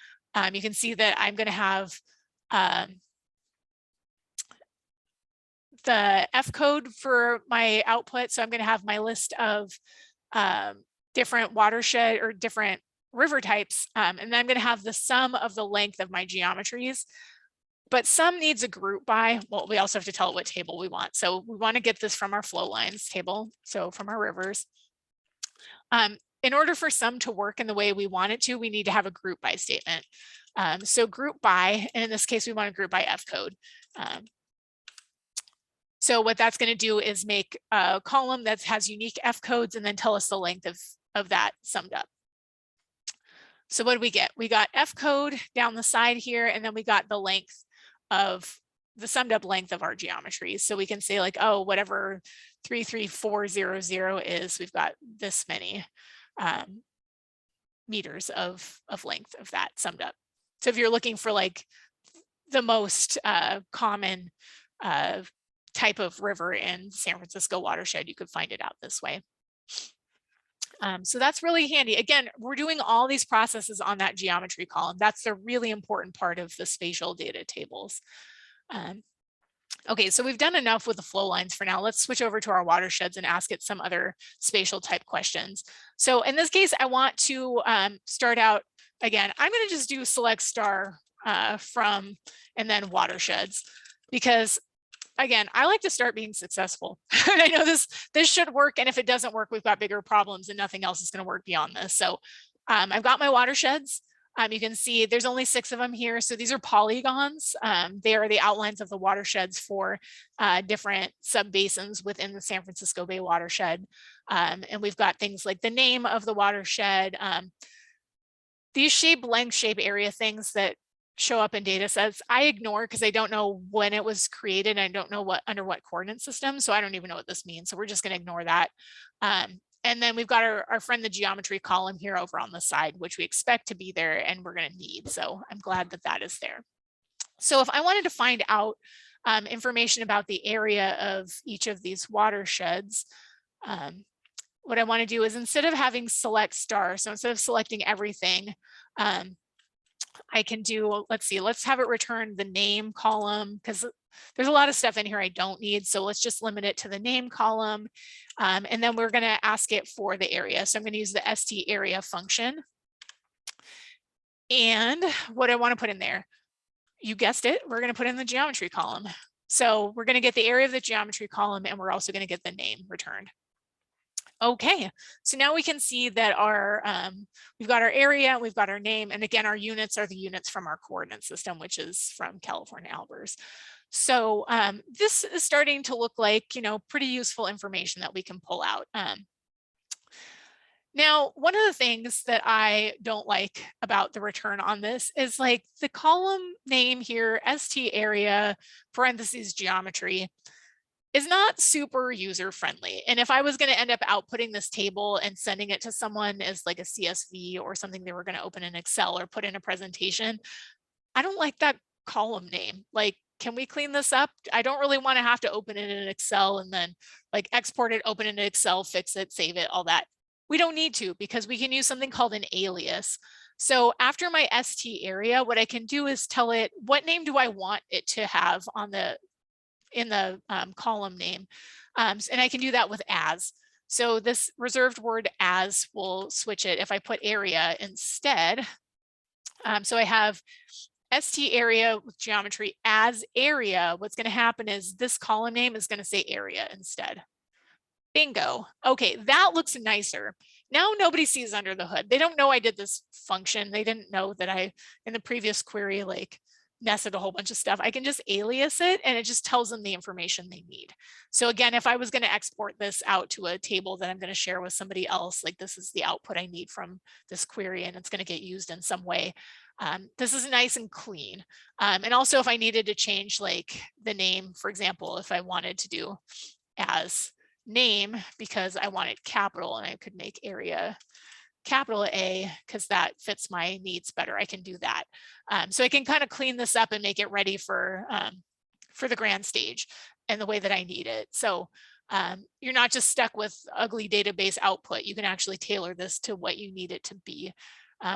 you can see that I'm going to have the F code for my output. So I'm going to have my list of different watershed or different river types. And then I'm going to have the sum of the length of my geometries. But sum needs a group by, well, we also have to tell it what table we want. So we want to get this from our flow lines table, so from our rivers. In order for sum to work in the way we want it to, we need to have a group by statement. So group by, and in this case, we want to group by F code. So what that's going to do is make a column that has unique F codes and then tell us the length of that summed up. So what do we get? We got F code down the side here, and then we got the length of the summed up length of our geometries. So we can say like, oh, whatever 33400 is, we've got this many meters of length of that summed up. So if you're looking for like the most common type of river in San Francisco watershed, you could find it out this way. So that's really handy. Again, we're doing all these processes on that geometry column. That's the really important part of the spatial data tables. Okay, so we've done enough with the flow lines for now. Let's switch over to our watersheds and ask it some other spatial type questions. So in this case, I want to start out, again, I'm going to just do select star from and then watersheds, because again, I like to start being successful. And I know this should work. And if it doesn't work, we've got bigger problems and nothing else is going to work beyond this. So I've got my watersheds. You can see there's only 6 of them here. So these are polygons. They are the outlines of the watersheds for different subbasins within the San Francisco Bay watershed. And we've got things like the name of the watershed. These shape, length, shape, area things that show up in data sets, I ignore because I don't know when it was created. I don't know under what coordinate system. So I don't even know what this means. So we're just going to ignore that. And then we've got our friend, the geometry column here over on the side, which we expect to be there and we're going to need. So I'm glad that that is there. So if I wanted to find out information about the area of each of these watersheds, what I want to do is instead of having select star, so instead of selecting everything, I can do, let's see, let's have it return the name column, because there's a lot of stuff in here I don't need. So let's just limit it to the name column. And then we're going to ask it for the area. So I'm going to use the st area function. And what I want to put in there, you guessed it, we're going to put in the geometry column. So we're going to get the area of the geometry column, and we're also going to get the name returned. Okay, so now we can see that our we've got our area, we've got our name, and again, our units are the units from our coordinate system, which is from California Albers. So this is starting to look like, you know, pretty useful information that we can pull out. Now, one of the things that I don't like about the return on this is like the column name here, st area, parentheses geometry, is not super user friendly. And if I was going to end up outputting this table and sending it to someone as like a CSV or something they were going to open in Excel or put in a presentation, I don't like that column name. Like, can we clean this up? I don't really want to have to open it in Excel and then like export it, open it in Excel, fix it, save it, all that. We don't need to, because we can use something called an alias. So after my st area, what I can do is tell it what name do I want it to have on the in the column name. And I can do that with as. So this reserved word as will switch it if I put area instead. So I have st area with geometry as area. What's going to happen is this column name is going to say area instead. Bingo. Okay, that looks nicer. Now nobody sees under the hood. They don't know I did this function. They didn't know that I, in the previous query, like nested a whole bunch of stuff. I can just alias it and it just tells them the information they need. So again, if I was going to export this out to a table that I'm going to share with somebody else, like this is the output I need from this query and it's going to get used in some way. This is nice and clean. And also if I needed to change like the name, for example, if I wanted to do as name because I want it capital and I could make area capital A because that fits my needs better, I can do that. So I can kind of clean this up and make it ready for the grand stage and the way that I need it. So you're not just stuck with ugly database output. You can actually tailor this to what you need it to be,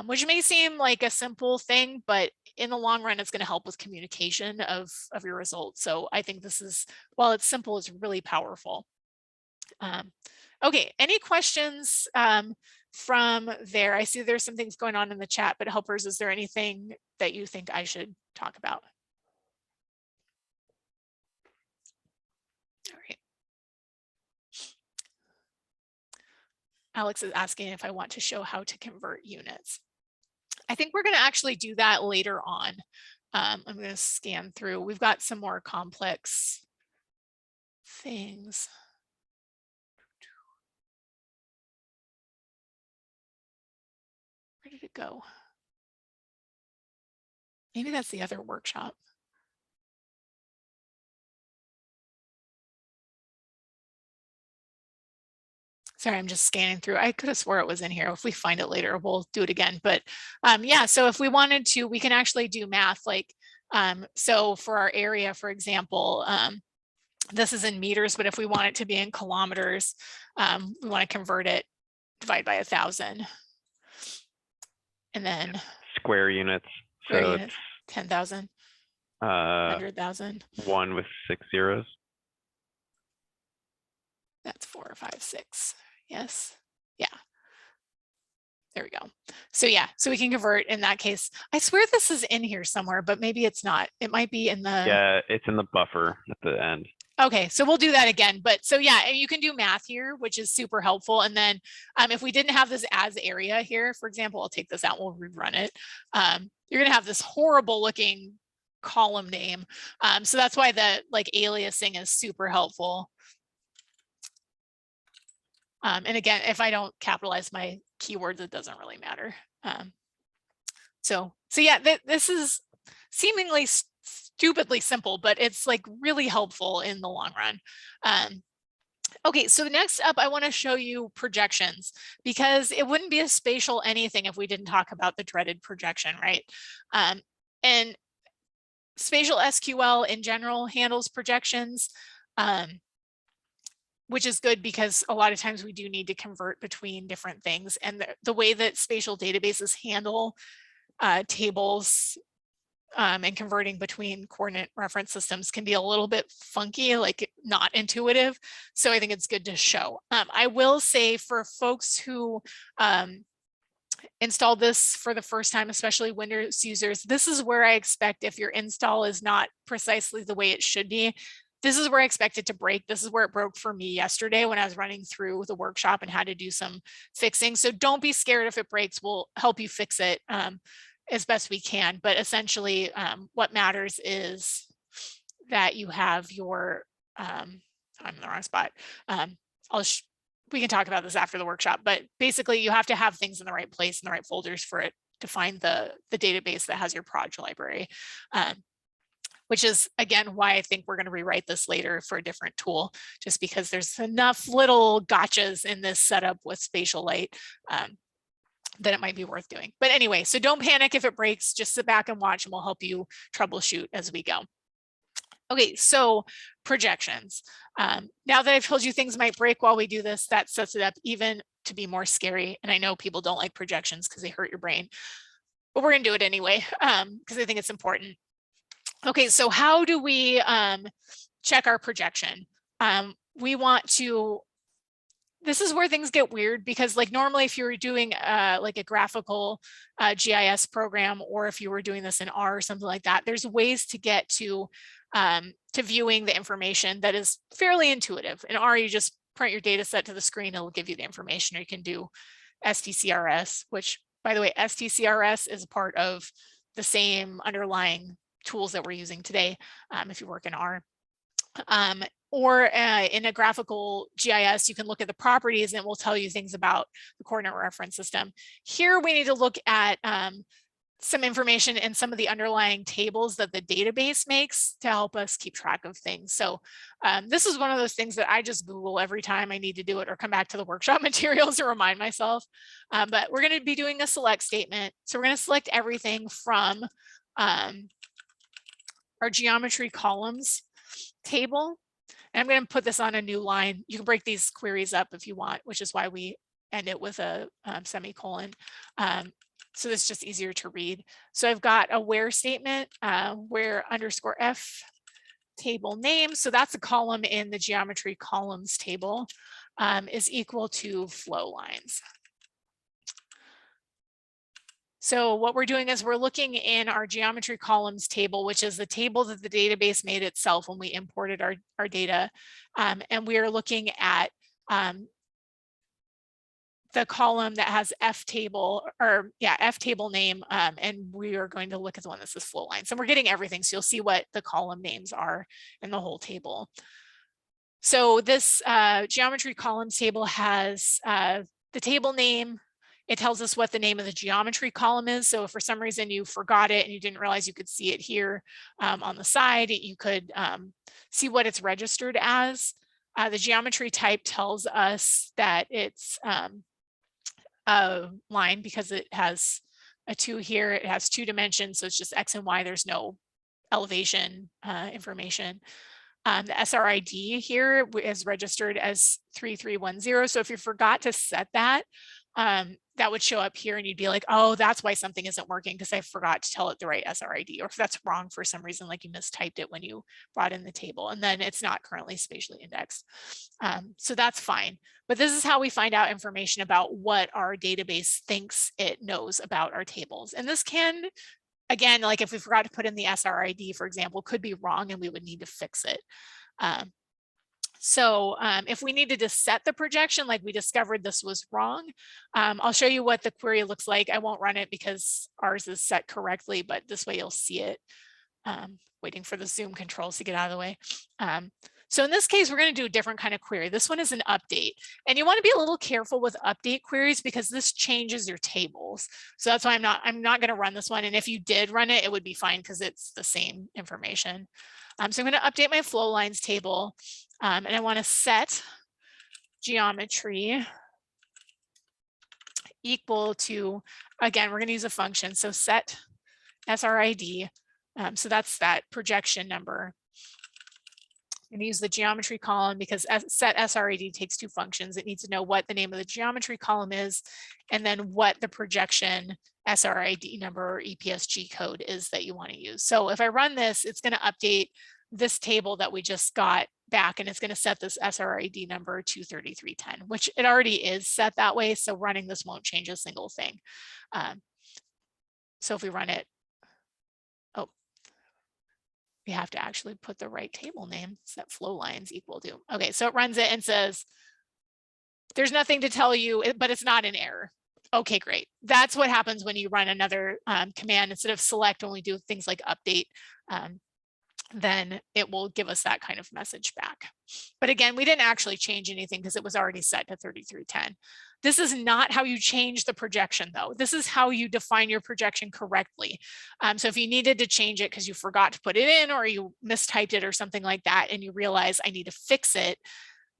which may seem like a simple thing, but in the long run, it's going to help with communication of your results. So I think this is, while it's simple, it's really powerful. Okay, any questions from there? I see there's some things going on in the chat, but helpers, is there anything that you think I should talk about? All right. Alex is asking if I want to show how to convert units. I think we're going to actually do that later on. I'm going to scan through. We've got some more complex things. Where did it go? Maybe that's the other workshop. Sorry, I'm just scanning through. I could have swore it was in here. If we find it later, we'll do it again. But yeah, so if we wanted to, we can actually do math. Like, so for our area, for example, this is in meters, but if we want it to be in kilometers, we want to convert it, divide by 1,000. And then square units. Square so units, 10,000, 100,000. 1 with 6 zeros. That's 4, 5, 6. Yes. Yeah. There we go. So yeah, so we can convert in that case. I swear this is in here somewhere, but maybe it's not. It might be in the. Yeah, it's in the buffer at the end. Okay, so we'll do that again. But so yeah, you can do math here, which is super helpful. And then if we didn't have this as area here, for example, I'll take this out, we'll rerun it. You're gonna have this horrible looking column name. So that's why the like aliasing is super helpful. And again, if I don't capitalize my keywords, it doesn't really matter. So yeah, this is seemingly stupidly simple, but it's like really helpful in the long run. Okay, so next up, I want to show you projections, because it wouldn't be a spatial anything if we didn't talk about the dreaded projection, right? And Spatial SQL in general handles projections. which is good because a lot of times we do need to convert between different things. And the way that spatial databases handle tables and converting between coordinate reference systems can be a little bit funky, like not intuitive. So I think it's good to show. I will say for folks who install this for the first time, especially Windows users, this is where I expect, if your install is not precisely the way it should be, this is where I expect it to break. This is where it broke for me yesterday when I was running through the workshop and had to do some fixing. So don't be scared if it breaks. We'll help you fix it as best we can. But essentially, what matters is that you have your, I'm in the wrong spot. We can talk about this after the workshop, but basically you have to have things in the right place in the right folders for it to find the database that has your proj library, which is again why I think we're going to rewrite this later for a different tool, just because there's enough little gotchas in this setup with SpatiaLite that it might be worth doing. But anyway, so don't panic if it breaks, just sit back and watch and we'll help you troubleshoot as we go. Okay, so projections. Now that I've told you things might break while we do this, that sets it up even to be more scary. And I know people don't like projections because they hurt your brain, but we're gonna do it anyway because I think it's important. Okay, so how do we check our projection? We want to, this is where things get weird because like normally if you were doing like a graphical GIS program, or if you were doing this in R or something like that, there's ways to get to viewing the information that is fairly intuitive. In R, you just print your data set to the screen, it'll give you the information, or you can do STCRS, which by the way, STCRS is a part of the same underlying tools that we're using today if you work in R. Or in a graphical GIS, you can look at the properties and it will tell you things about the coordinate reference system. Here we need to look at some information in some of the underlying tables that the database makes to help us keep track of things. So this is one of those things that I just Google every time I need to do it or come back to the workshop materials to remind myself. But we're going to be doing a select statement. So we're going to select everything from our geometry columns table. And I'm going to put this on a new line. You can break these queries up if you want, which is why we end it with a semicolon. So it's just easier to read. So I've got a where statement, where underscore F table name. So that's a column in the geometry columns table is equal to flow lines. So what we're doing is we're looking in our geometry columns table, which is the table that the database made itself when we imported our data. And we are looking at the column that has F table, or F table name. And we are going to look at the one that says flow lines. And we're getting everything. So you'll see what the column names are in the whole table. So this geometry columns table has the table name. It tells us what the name of the geometry column is. So if for some reason you forgot it and you didn't realize you could see it here on the side, you could see what it's registered as. The geometry type tells us that it's a line because it has a 2 here. It has 2 dimensions, so it's just X and Y. There's no elevation information. The SRID here is registered as 3310. So if you forgot to set that, that would show up here and you'd be like, oh, that's why something isn't working because I forgot to tell it the right SRID, or if that's wrong for some reason, like you mistyped it when you brought in the table and then it's not currently spatially indexed. So that's fine. But this is how we find out information about what our database thinks it knows about our tables. And this can, again, like if we forgot to put in the SRID, for example, could be wrong and we would need to fix it. So if we needed to set the projection, like we discovered this was wrong, I'll show you what the query looks like. I won't run it because ours is set correctly, but this way you'll see it. Waiting for the Zoom controls to get out of the way. So in this case, we're going to do a different kind of query. This one is an update. And you want to be a little careful with update queries because this changes your tables. So that's why I'm not going to run this one. And if you did run it, it would be fine because it's the same information. So I'm going to update my flow lines table. And I want to set geometry equal to, again, we're going to use a function. So set SRID. So that's that projection number I'm going to use the geometry column because set SRID takes two functions. It needs to know what the name of the geometry column is, and then what the projection SRID number or EPSG code is that you want to use. So if I run this, it's going to update this table that we just got back, and it's going to set this SRID number to 3310, which it already is set that way. So running this won't change a single thing. So if we run it, oh, we have to actually put the right table name, set flow lines equal to. Okay, so it runs it and says, there's nothing to tell you, but it's not an error. Okay, great. That's what happens when you run another command. Instead of select, when we do things like update, then it will give us that kind of message back. But again, we didn't actually change anything because it was already set to 3310. This is not how you change the projection though. This is how you define your projection correctly. So if you needed to change it because you forgot to put it in or you mistyped it or something like that and you realize I need to fix it,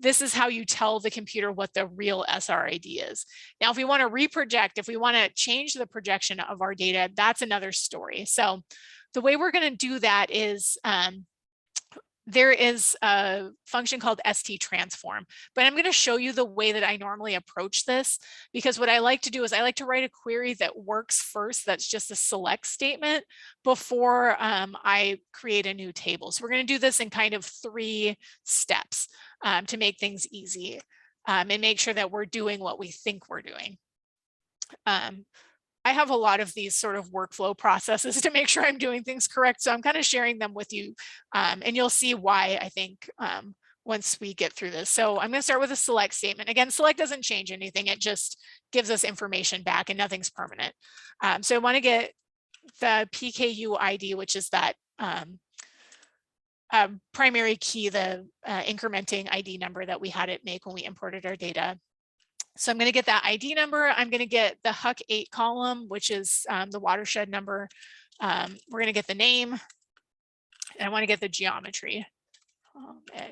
this is how you tell the computer what the real SRID is. Now, if we want to reproject, if we want to change the projection of our data, that's another story. So the way we're going to do that is there is a function called ST_transform, but I'm going to show you the way that I normally approach this, because what I like to do is I like to write a query that works first, that's just a select statement, before I create a new table. So we're going to do this in kind of 3 steps to make things easy and make sure that we're doing what we think we're doing. I have a lot of these sort of workflow processes to make sure I'm doing things correct. So I'm kind of sharing them with you and you'll see why, I think, once we get through this. So I'm going to start with a select statement. Again, select doesn't change anything. It just gives us information back and nothing's permanent. So I want to get the PKU ID, which is that primary key, the incrementing ID number that we had it make when we imported our data. So I'm going to get that ID number. I'm going to get the HUC8 column, which is the watershed number. We're going to get the name, and I want to get the geometry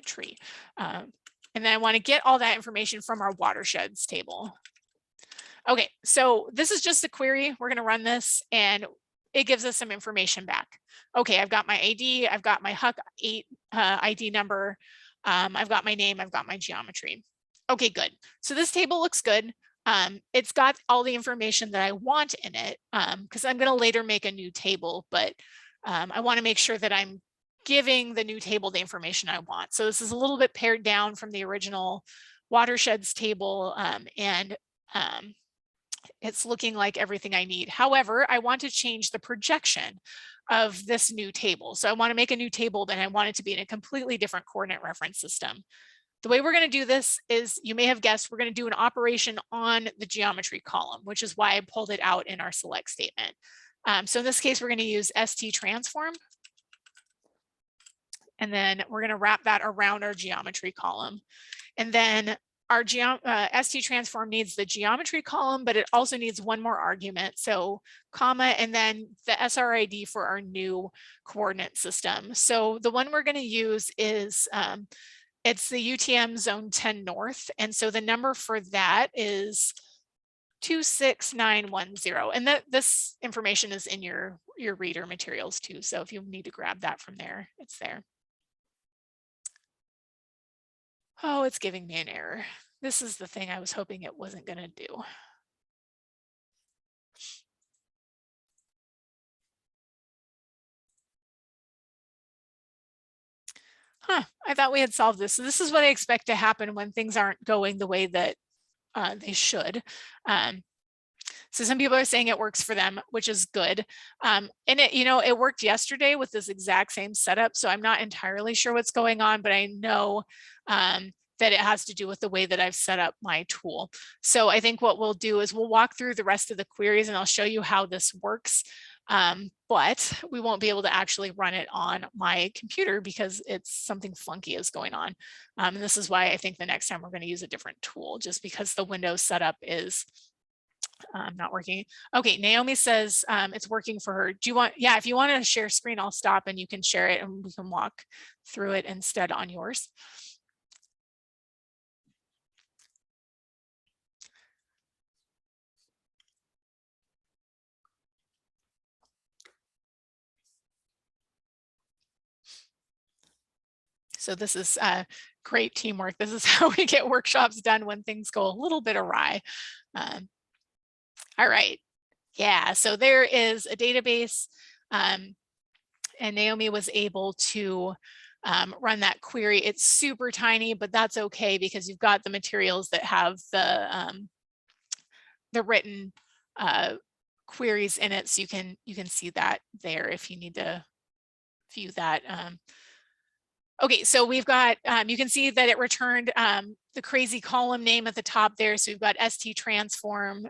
tree. And then I want to get all that information from our watersheds table. Okay, so this is just a query. We're going to run this, and it gives us some information back. Okay, I've got my ID, I've got my HUC8 ID number, I've got my name, I've got my geometry. Okay, good. So this table looks good. It's got all the information that I want in it because I'm going to later make a new table, but I want to make sure that I'm giving the new table the information I want. So this is a little bit pared down from the original watersheds table, and it's looking like everything I need. However, I want to change the projection of this new table. So I want to make a new table, but I want it to be in a completely different coordinate reference system. The way we're going to do this is, you may have guessed, we're going to do an operation on the geometry column, which is why I pulled it out in our select statement. So in this case, we're going to use ST_transform. And then we're going to wrap that around our geometry column. And then our ST_transform needs the geometry column, but it also needs one more argument. So comma, and then the SRID for our new coordinate system. So the one we're going to use is it's the UTM zone 10 north. And so the number for that is 26910. And this information is in your reader materials too. So if you need to grab that from there, it's there. Oh, it's giving me an error. This is the thing I was hoping it wasn't going to do. I thought we had solved this. So this is what I expect to happen when things aren't going the way that they should. So some people are saying it works for them, which is good. And it worked yesterday with this exact same setup. So I'm not entirely sure what's going on, but I know that it has to do with the way that I've set up my tool. So I think what we'll do is we'll walk through the rest of the queries and I'll show you how this works. But we won't be able to actually run it on my computer because it's something funky is going on. And this is why I think the next time we're going to use a different tool, just because the Windows setup is not working. Okay, Naomi says it's working for her. Do you want, yeah, if you want to share screen, I'll stop and you can share it and we can walk through it instead on yours. So this is great teamwork. This is how we get workshops done when things go a little bit awry. All right. Yeah, so there is a database, and Naomi was able to run that query. It's super tiny, but that's okay because you've got the materials that have the written queries in it, so you can see that there if you need to view that. Okay, so we've got, you can see that it returned the crazy column name at the top there. So we've got ST transform.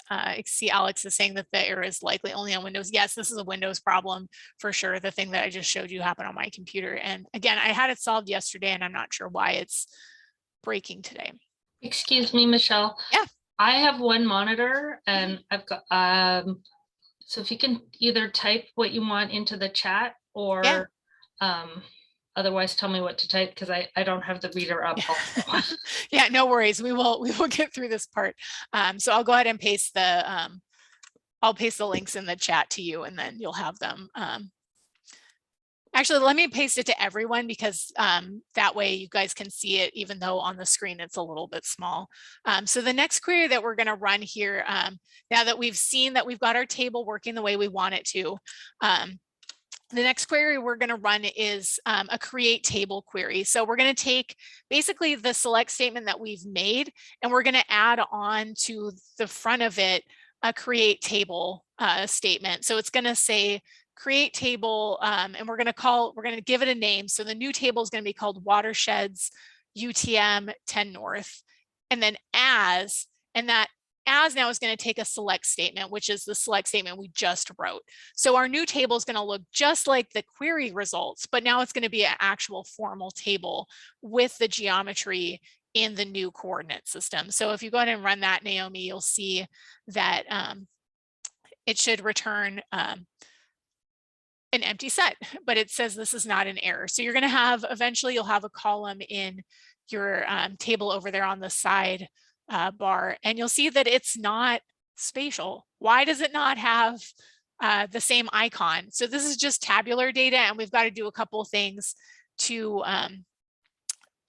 I see Alex is saying that the error is likely only on Windows. Yes, this is a Windows problem for sure. The thing that I just showed you happened on my computer. And again, I had it solved yesterday and I'm not sure why it's breaking today. Excuse me, Michelle. Yeah. I have one monitor and I've got, so if you can either type what you want into the chat or otherwise tell me what to type because I don't have the reader up. Yeah, no worries. We will get through this part. So I'll go ahead and paste the I'll paste the links in the chat to you and then you'll have them. Actually, let me paste it to everyone because that way you guys can see it even though on the screen it's a little bit small. So the next query that we're going to run here, now that we've seen that we've got our table working the way we want it to, the next query we're going to run is a create table query. So we're going to take basically the select statement that we've made and we're going to add on to the front of it a create table statement. So it's going to say create table and we're going to give it a name. So the new table is going to be called Watersheds UTM 10 North, and then as, and that as now is going to take a select statement, which is the select statement we just wrote. So our new table is going to look just like the query results, but now it's going to be an actual formal table with the geometry in the new coordinate system. So if you go ahead and run that, Naomi, you'll see that it should return an empty set, but it says this is not an error. So you're going to have, eventually you'll have a column in your table over there on the side bar, and you'll see that it's not spatial. Why does it not have the same icon? So this is just tabular data, and we've got to do a couple of things to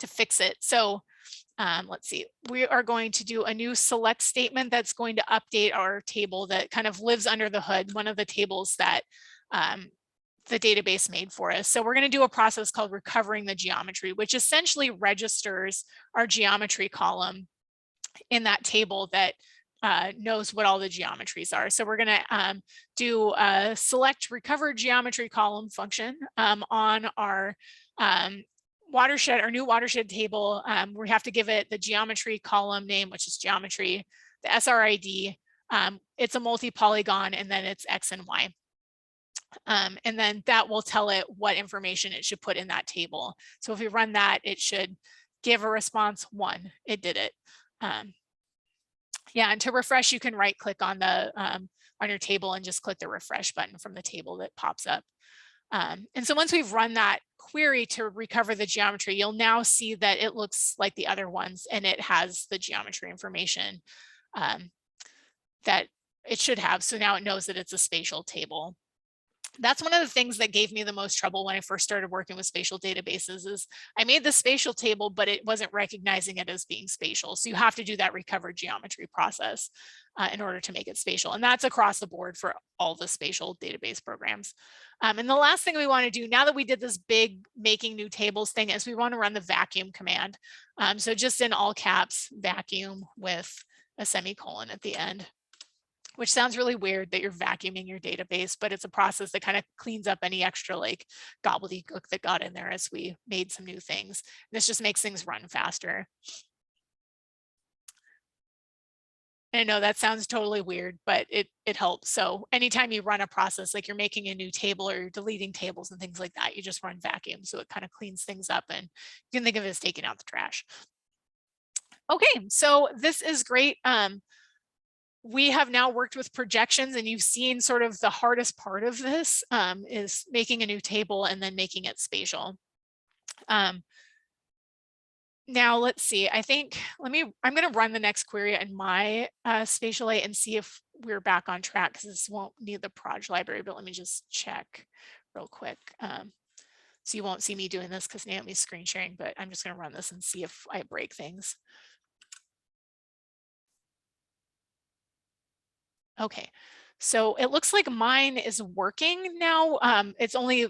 fix it. So let's see, we are going to do a new select statement that's going to update our table that kind of lives under the hood, one of the tables that the database made for us. So we're going to do a process called recovering the geometry, which essentially registers our geometry column in that table that knows what all the geometries are. So we're going to do a select recover geometry column function on our watershed, our new watershed table. We have to give it the geometry column name, which is geometry, the SRID. It's a multi-polygon, and then it's X and Y. And then that will tell it what information it should put in that table. So if we run that, it should give a response 1. It did it. Yeah, and to refresh, you can right click on the on your table and just click the refresh button from the table that pops up. And so once we've run that query to recover the geometry, you'll now see that it looks like the other ones and it has the geometry information that it should have. So now it knows that it's a spatial table. That's one of the things that gave me the most trouble when I first started working with spatial databases is I made the spatial table, but it wasn't recognizing it as being spatial. So you have to do that recover geometry process in order to make it spatial. And that's across the board for all the spatial database programs. And the last thing we want to do now that we did this big making new tables thing is we want to run the vacuum command. So just in all caps, vacuum with a semicolon at the end, which sounds really weird that you're vacuuming your database, but it's a process that kind of cleans up any extra like gobbledygook that got in there as we made some new things. This just makes things run faster. And I know that sounds totally weird, but it helps. So anytime you run a process, like you're making a new table or you're deleting tables and things like that, you just run vacuum. So it kind of cleans things up and you can think of it as taking out the trash. Okay, so this is great. We have now worked with projections and you've seen sort of the hardest part of this is making a new table and then making it spatial. Now let's see, I think, I'm going to run the next query in my SpatiaLite and see if we're back on track because this won't need the proj library, but let me just check real quick. So you won't see me doing this because Naomi's screen sharing, but I'm just going to run this and see if I break things. Okay, so it looks like mine is working now. It's only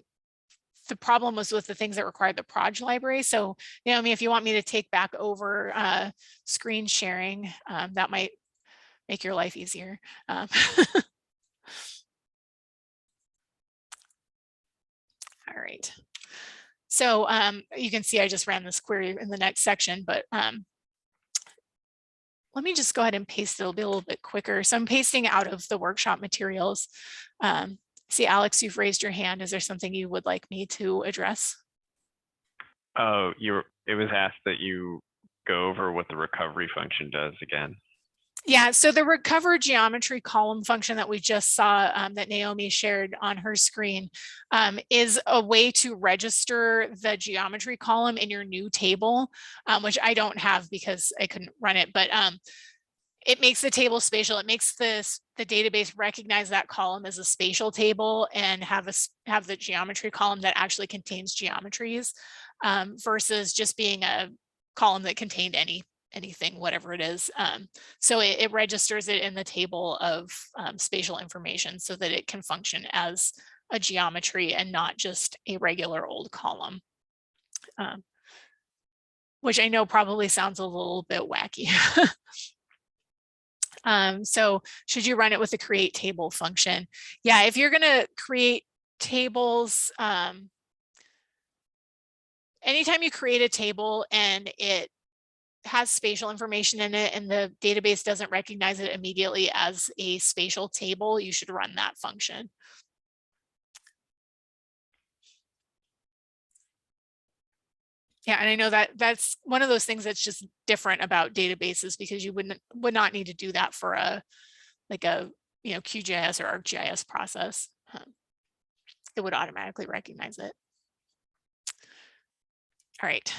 the problem was with the things that required the proj library. So Naomi, if you want me to take back over screen sharing, that might make your life easier. All right. So you can see I just ran this query in the next section, but let me just go ahead and paste it. It'll be a little bit quicker. So I'm pasting out of the workshop materials. See, Alex, you've raised your hand. Is there something you would like me to address? Oh, it was asked that you go over what the recovery function does again. Yeah, so the recover geometry column function that we just saw that Naomi shared on her screen is a way to register the geometry column in your new table, which I don't have because I couldn't run it, but it makes the table spatial. It makes the database recognize that column as a spatial table and have the geometry column that actually contains geometries versus just being a column that contained anything, whatever it is. So it registers it in the table of spatial information so that it can function as a geometry and not just a regular old column, which I know probably sounds a little bit wacky. So should you run it with the create table function? Yeah, if you're going to create tables, anytime you create a table and it has spatial information in it and the database doesn't recognize it immediately as a spatial table, you should run that function. Yeah, and I know that that's one of those things that's just different about databases because you would not need to do that for a QGIS or ArcGIS process. It would automatically recognize it. All right,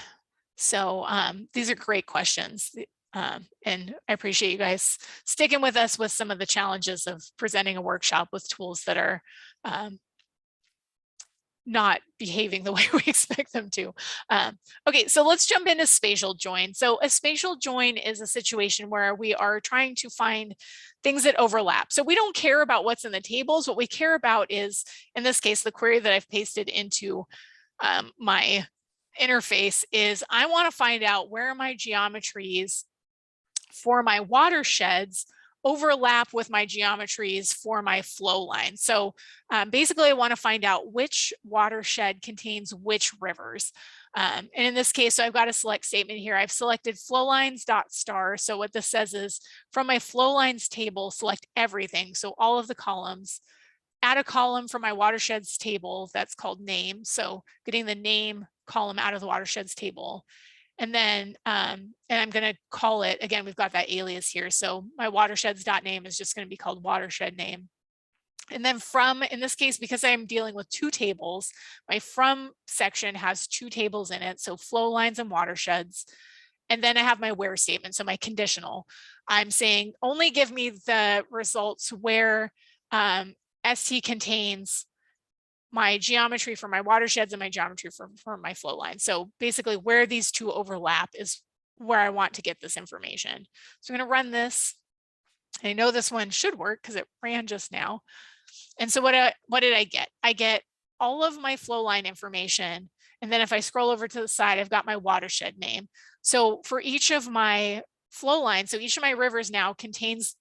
so these are great questions. And I appreciate you guys sticking with us with some of the challenges of presenting a workshop with tools that are not behaving the way we expect them to. Okay, so let's jump into spatial join. So a spatial join is a situation where we are trying to find things that overlap. So we don't care about what's in the tables. What we care about is, in this case, the query that I've pasted into my interface is I want to find out where my geometries for my watersheds overlap with my geometries for my flow line. So basically I want to find out which watershed contains which rivers. And in this case, so I've got a select statement here. I've selected flow lines dot star. So what this says is from my flow lines table, select everything. So all of the columns, add a column for my watersheds table that's called name. So getting the name column out of the watersheds table. And then, and I'm going to call it, again, we've got that alias here. So my watersheds.name is just going to be called watershed name. And then from, in this case, because I'm dealing with two tables, my from section has two tables in it. So flow lines and watersheds. And then I have my where statement. So my conditional, I'm saying only give me the results where ST contains my geometry for my watersheds and my geometry for my flow line. So basically where these two overlap is where I want to get this information. So I'm going to run this. I know this one should work because it ran just now. And so what did I get? I get all of my flow line information. And then if I scroll over to the side, I've got my watershed name. So for each of my flow lines, so each of my rivers now contains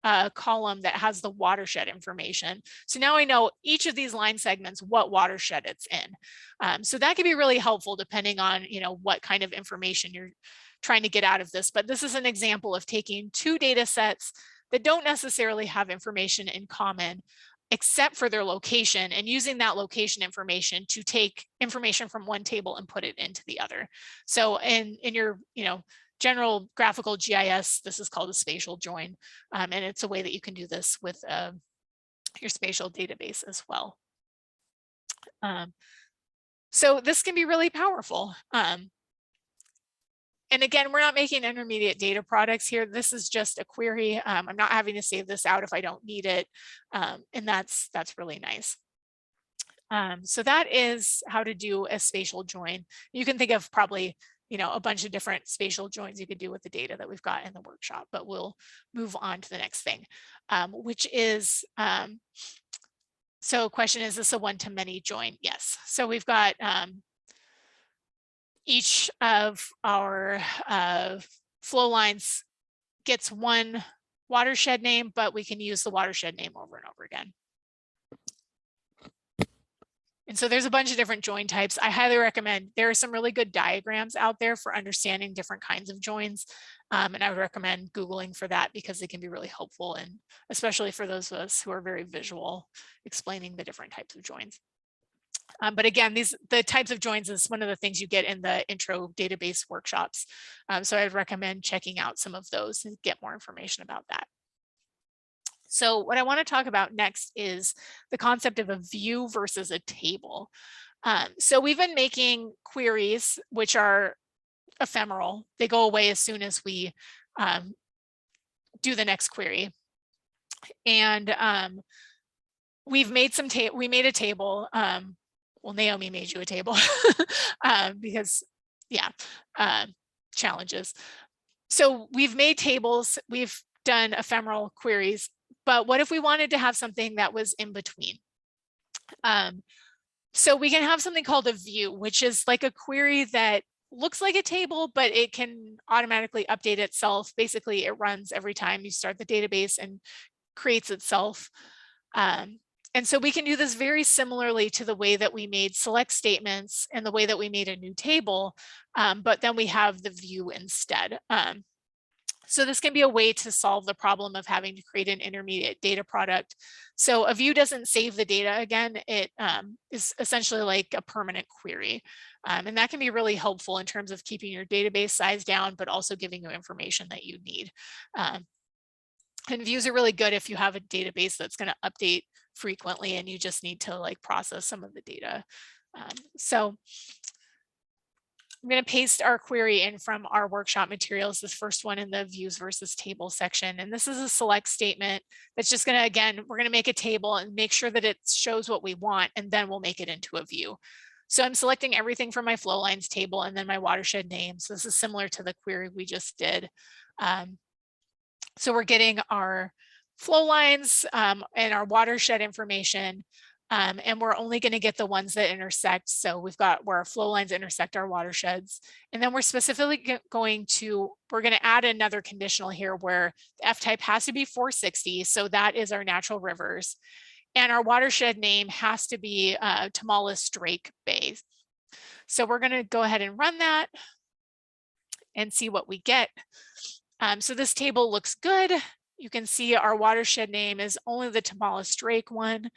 a column that has the watershed information. So now I know each of these line segments, what watershed it's in. So that can be really helpful depending on, what kind of information you're trying to get out of this. But this is an example of taking two data sets that don't necessarily have information in common, except for their location, and using that location information to take information from one table and put it into the other. So in your, general graphical GIS, this is called a spatial join. And it's a way that you can do this with your spatial database as well. So this can be really powerful. And again, we're not making intermediate data products here. This is just a query. I'm not having to save this out if I don't need it. And that's really nice. So that is how to do a spatial join. You can think of probably, a bunch of different spatial joins you could do with the data that we've got in the workshop, but we'll move on to the next thing, which is, so question, is this a one-to-many join? Yes. So we've got each of our flow lines gets one watershed name, but we can use the watershed name over and over again. And so there's a bunch of different join types. I highly recommend, there are some really good diagrams out there for understanding different kinds of joins. And I would recommend Googling for that because they can be really helpful, and especially for those of us who are very visual, explaining the different types of joins. But again, the types of joins is one of the things you get in the intro database workshops. So I'd recommend checking out some of those and get more information about that. So what I want to talk about next is the concept of a view versus a table. So we've been making queries, which are ephemeral. They go away as soon as we do the next query. And we've made we made a table. Well, Naomi made you a table because, yeah, challenges. So we've made tables, we've done ephemeral queries, but what if we wanted to have something that was in between? So we can have something called a view, which is like a query that looks like a table, but it can automatically update itself. Basically, it runs every time you start the database and creates itself. And so we can do this very similarly to the way that we made select statements and the way that we made a new table, but then we have the view instead. So this can be a way to solve the problem of having to create an intermediate data product. So a view doesn't save the data again. It is essentially like a permanent query. And that can be really helpful in terms of keeping your database size down, but also giving you information that you need. And views are really good if you have a database that's going to update frequently and you just need to like process some of the data. So I'm going to paste our query in from our workshop materials, this first one in the views versus table section. And this is a select statement that's just going to, again, we're going to make a table and make sure that it shows what we want, and then we'll make it into a view. So I'm selecting everything from my flow lines table and then my watershed name. So this is similar to the query we just did. So we're getting our flow lines and our watershed information, and we're only going to get the ones that intersect. So we've got where our flow lines intersect our watersheds. And then we're specifically we're going to add another conditional here where the F type has to be 460. So that is our natural rivers. And our watershed name has to be Tamales Drake Bay. So we're going to go ahead and run that and see what we get. So this table looks good. You can see our watershed name is only the Tamales Drake one.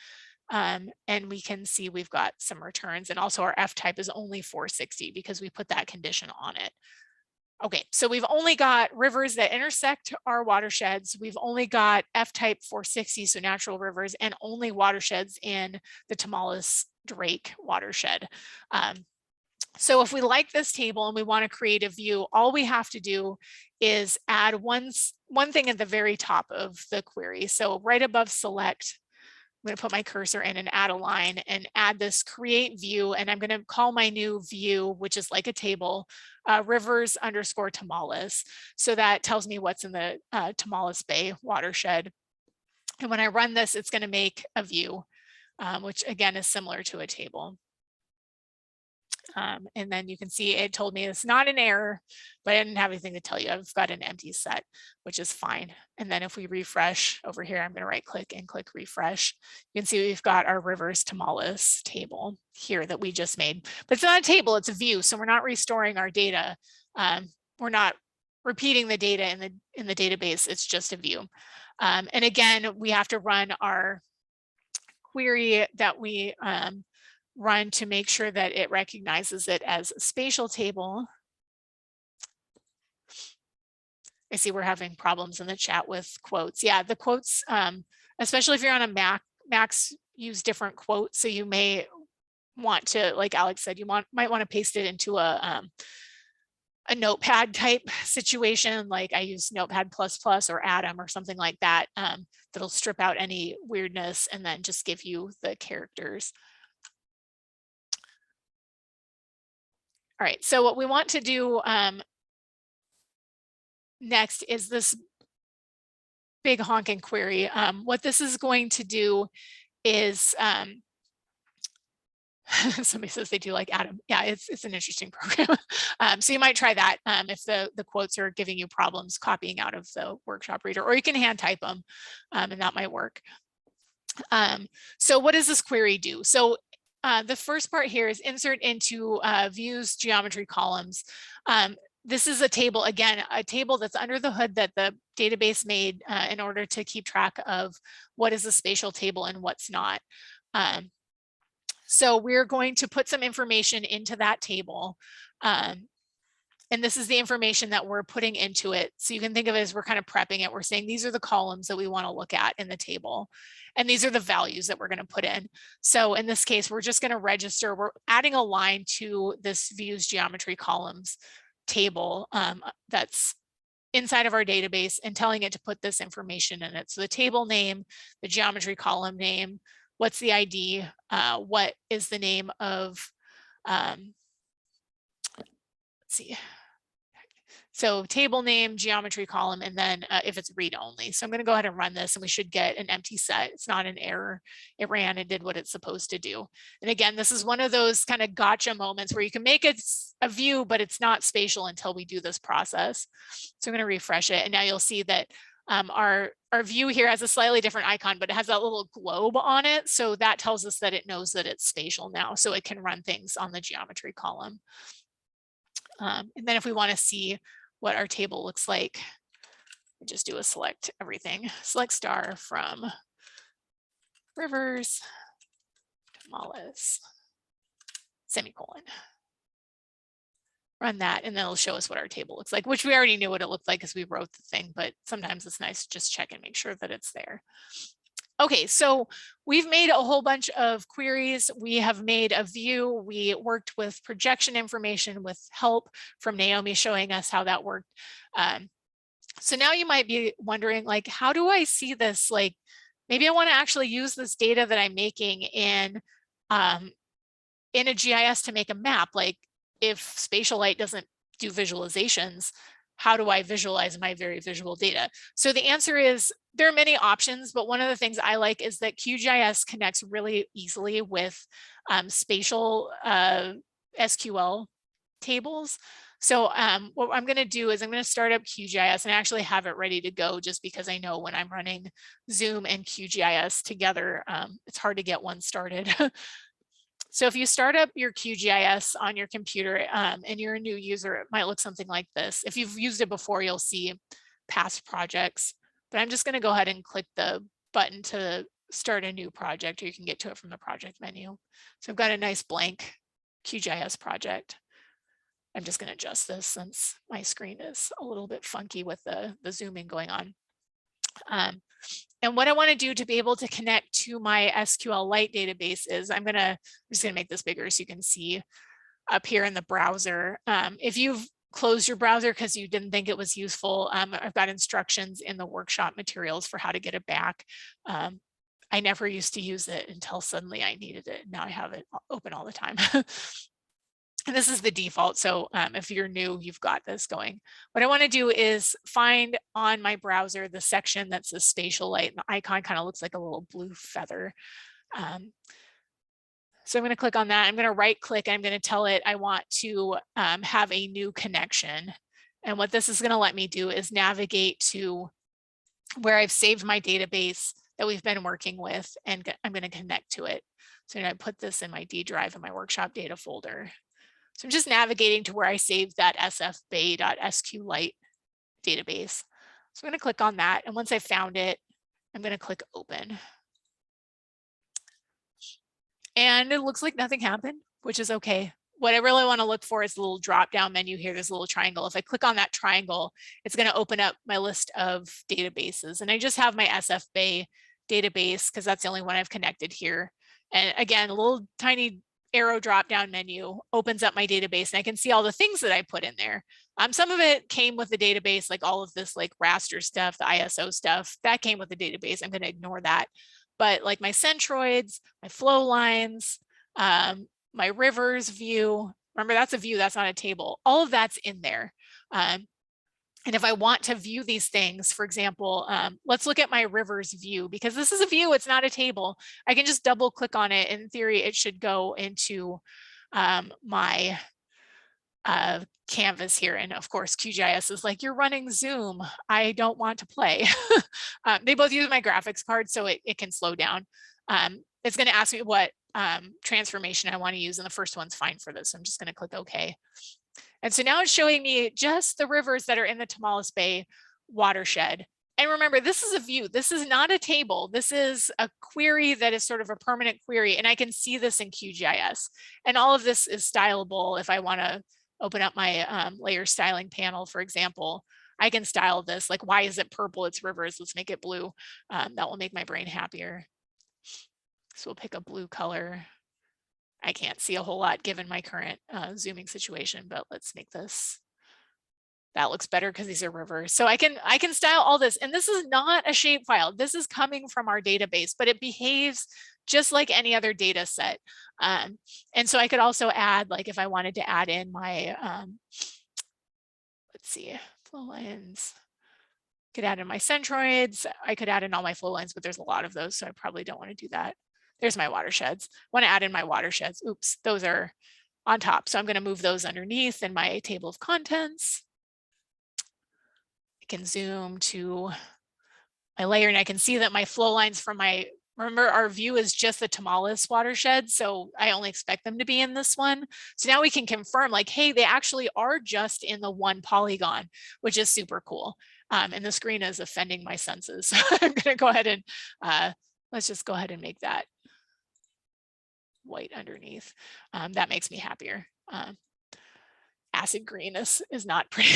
And we can see we've got some returns, and also our F type is only 460 because we put that condition on it. Okay, so we've only got rivers that intersect our watersheds. We've only got F type 460, so natural rivers, and only watersheds in the Tamales Drake watershed. So if we like this table and we want to create a view, all we have to do is add one thing at the very top of the query. So right above select, I'm going to put my cursor in and add a line and add this create view. And I'm going to call my new view, which is like a table, rivers _ Tamales. So that tells me what's in the Tamales Bay watershed. And when I run this, it's going to make a view, which again is similar to a table. And then you can see it told me it's not an error, but I didn't have anything to tell you. I've got an empty set, which is fine. And then if we refresh over here, I'm going to right click and click refresh. You can see we've got our rivers Tamales table here that we just made, but it's not a table, it's a view. So we're not restoring our data. We're not repeating the data in the database. It's just a view. And again, we have to run our query that we run to make sure that it recognizes it as a spatial table. I see we're having problems in the chat with quotes. Yeah, the quotes, especially if you're on a Mac, Macs use different quotes. So you may want to, like Alex said, you might want to paste it into a notepad type situation. Like I use Notepad++ or Atom or something like that. That'll strip out any weirdness and then just give you the characters. All right, so what we want to do next is this big honking query. What this is going to do is, somebody says they do like Adam. Yeah, it's an interesting program. So you might try that if the quotes are giving you problems copying out of the workshop reader, or you can hand type them and that might work. So what does this query do? So the first part here is insert into views geometry columns. This is a table, again, a table that's under the hood that the database made in order to keep track of what is a spatial table and what's not. So we're going to put some information into that table. And this is the information that we're putting into it. So you can think of it as we're kind of prepping it. We're saying these are the columns that we want to look at in the table. And these are the values that we're going to put in. So in this case, we're just going to register. We're adding a line to this views geometry columns table that's inside of our database and telling it to put this information in it. So the table name, the geometry column name, what's the ID, what is the name of, let's see. So table name, geometry column, and then if it's read only. So I'm going to go ahead and run this and we should get an empty set. It's not an error. It ran and did what it's supposed to do. And again, this is one of those kind of gotcha moments where you can make it a view, but it's not spatial until we do this process. So I'm going to refresh it. And now you'll see that our view here has a slightly different icon, but it has that little globe on it. So that tells us that it knows that it's spatial now. So it can run things on the geometry column. And then if we want to see what our table looks like, we just do a select everything, select star from Rivers, Tobias, semicolon. Run that, and then it'll show us what our table looks like, which we already knew what it looked like because we wrote the thing, but sometimes it's nice to just check and make sure that it's there. Okay, so we've made a whole bunch of queries. We have made a view. We worked with projection information with help from Naomi showing us how that worked. So now you might be wondering, like, how do I see this? Like, maybe I want to actually use this data that I'm making in a GIS to make a map. Like, if SpatiaLite doesn't do visualizations, how do I visualize my very visual data? So the answer is there are many options, but one of the things I like is that QGIS connects really easily with spatial SQL tables. So what I'm going to do is I'm going to start up QGIS and actually have it ready to go just because I know when I'm running Zoom and QGIS together, it's hard to get one started. So if you start up your QGIS on your computer and you're a new user, it might look something like this. If you've used it before, you'll see past projects, but I'm just going to go ahead and click the button to start a new project, or you can get to it from the project menu. So I've got a nice blank QGIS project. I'm just going to adjust this since my screen is a little bit funky with the zooming going on. And what I want to do to be able to connect to my SQLite database is I'm just going to make this bigger so you can see up here in the browser. If you've closed your browser because you didn't think it was useful, I've got instructions in the workshop materials for how to get it back. I never used to use it until suddenly I needed it. Now I have it open all the time. And this is the default. So if you're new, you've got this going. What I want to do is find on my browser the section that says SpatiaLite, and the icon kind of looks like a little blue feather. So I'm going to click on that. I'm going to right click and I'm going to tell it I want to have a new connection. And what this is going to let me do is navigate to where I've saved my database that we've been working with, and I'm going to connect to it. So I'm going to put this in my D drive in my workshop data folder. So I'm just navigating to where I saved that sfbay.sqlite database. So I'm going to click on that. And once I found it, I'm going to click open. And it looks like nothing happened, which is okay. What I really want to look for is the little drop down menu here. There's a little triangle. If I click on that triangle, it's going to open up my list of databases. And I just have my sfbay database because that's the only one I've connected here. And again, a little tiny arrow drop down menu opens up my database and I can see all the things that I put in there. Some of it came with the database, like all of this like raster stuff, the ISO stuff that came with the database. I'm going to ignore that. But like my centroids, my flow lines, my rivers view, Remember, that's a view, that's not a table. All of that's in there. And if I want to view these things, for example, let's look at my rivers view, because this is a view, it's not a table. I can just double click on it. In theory, it should go into my canvas here. And of course, QGIS is like, you're running Zoom. I don't want to play. They both use my graphics card, so it can slow down. It's going to ask me what transformation I want to use. And the first one's fine for this. I'm just going to click OK. And so now it's showing me just the rivers that are in the Tamales Bay watershed. And remember, this is a view. This is not a table. This is a query that is sort of a permanent query. And I can see this in QGIS. And all of this is stylable. If I want to open up my layer styling panel, for example, I can style this. Like, why is it purple? It's rivers. Let's make it blue. That will make my brain happier. So we'll pick a blue color. I can't see a whole lot given my current zooming situation, but let's make this. That looks better because these are rivers. So I can style all this, and this is not a shapefile. This is coming from our database, but it behaves just like any other data set. And so I could also add, like if I wanted to add in my, let's see, flow lines. Could add in my centroids. I could add in all my flow lines, but there's a lot of those, so I probably don't want to do that. There's my watersheds. I want to add in my watersheds. Oops, those are on top. So I'm going to move those underneath in my table of contents. I can zoom to my layer and I can see that my flow lines from my, remember our view is just the Tamales watershed. So I only expect them to be in this one. So now we can confirm like, hey, they actually are just in the one polygon, which is super cool. And the screen is offending my senses. So I'm going to go ahead and let's just go ahead and make that white underneath. That makes me happier. Acid green is not pretty.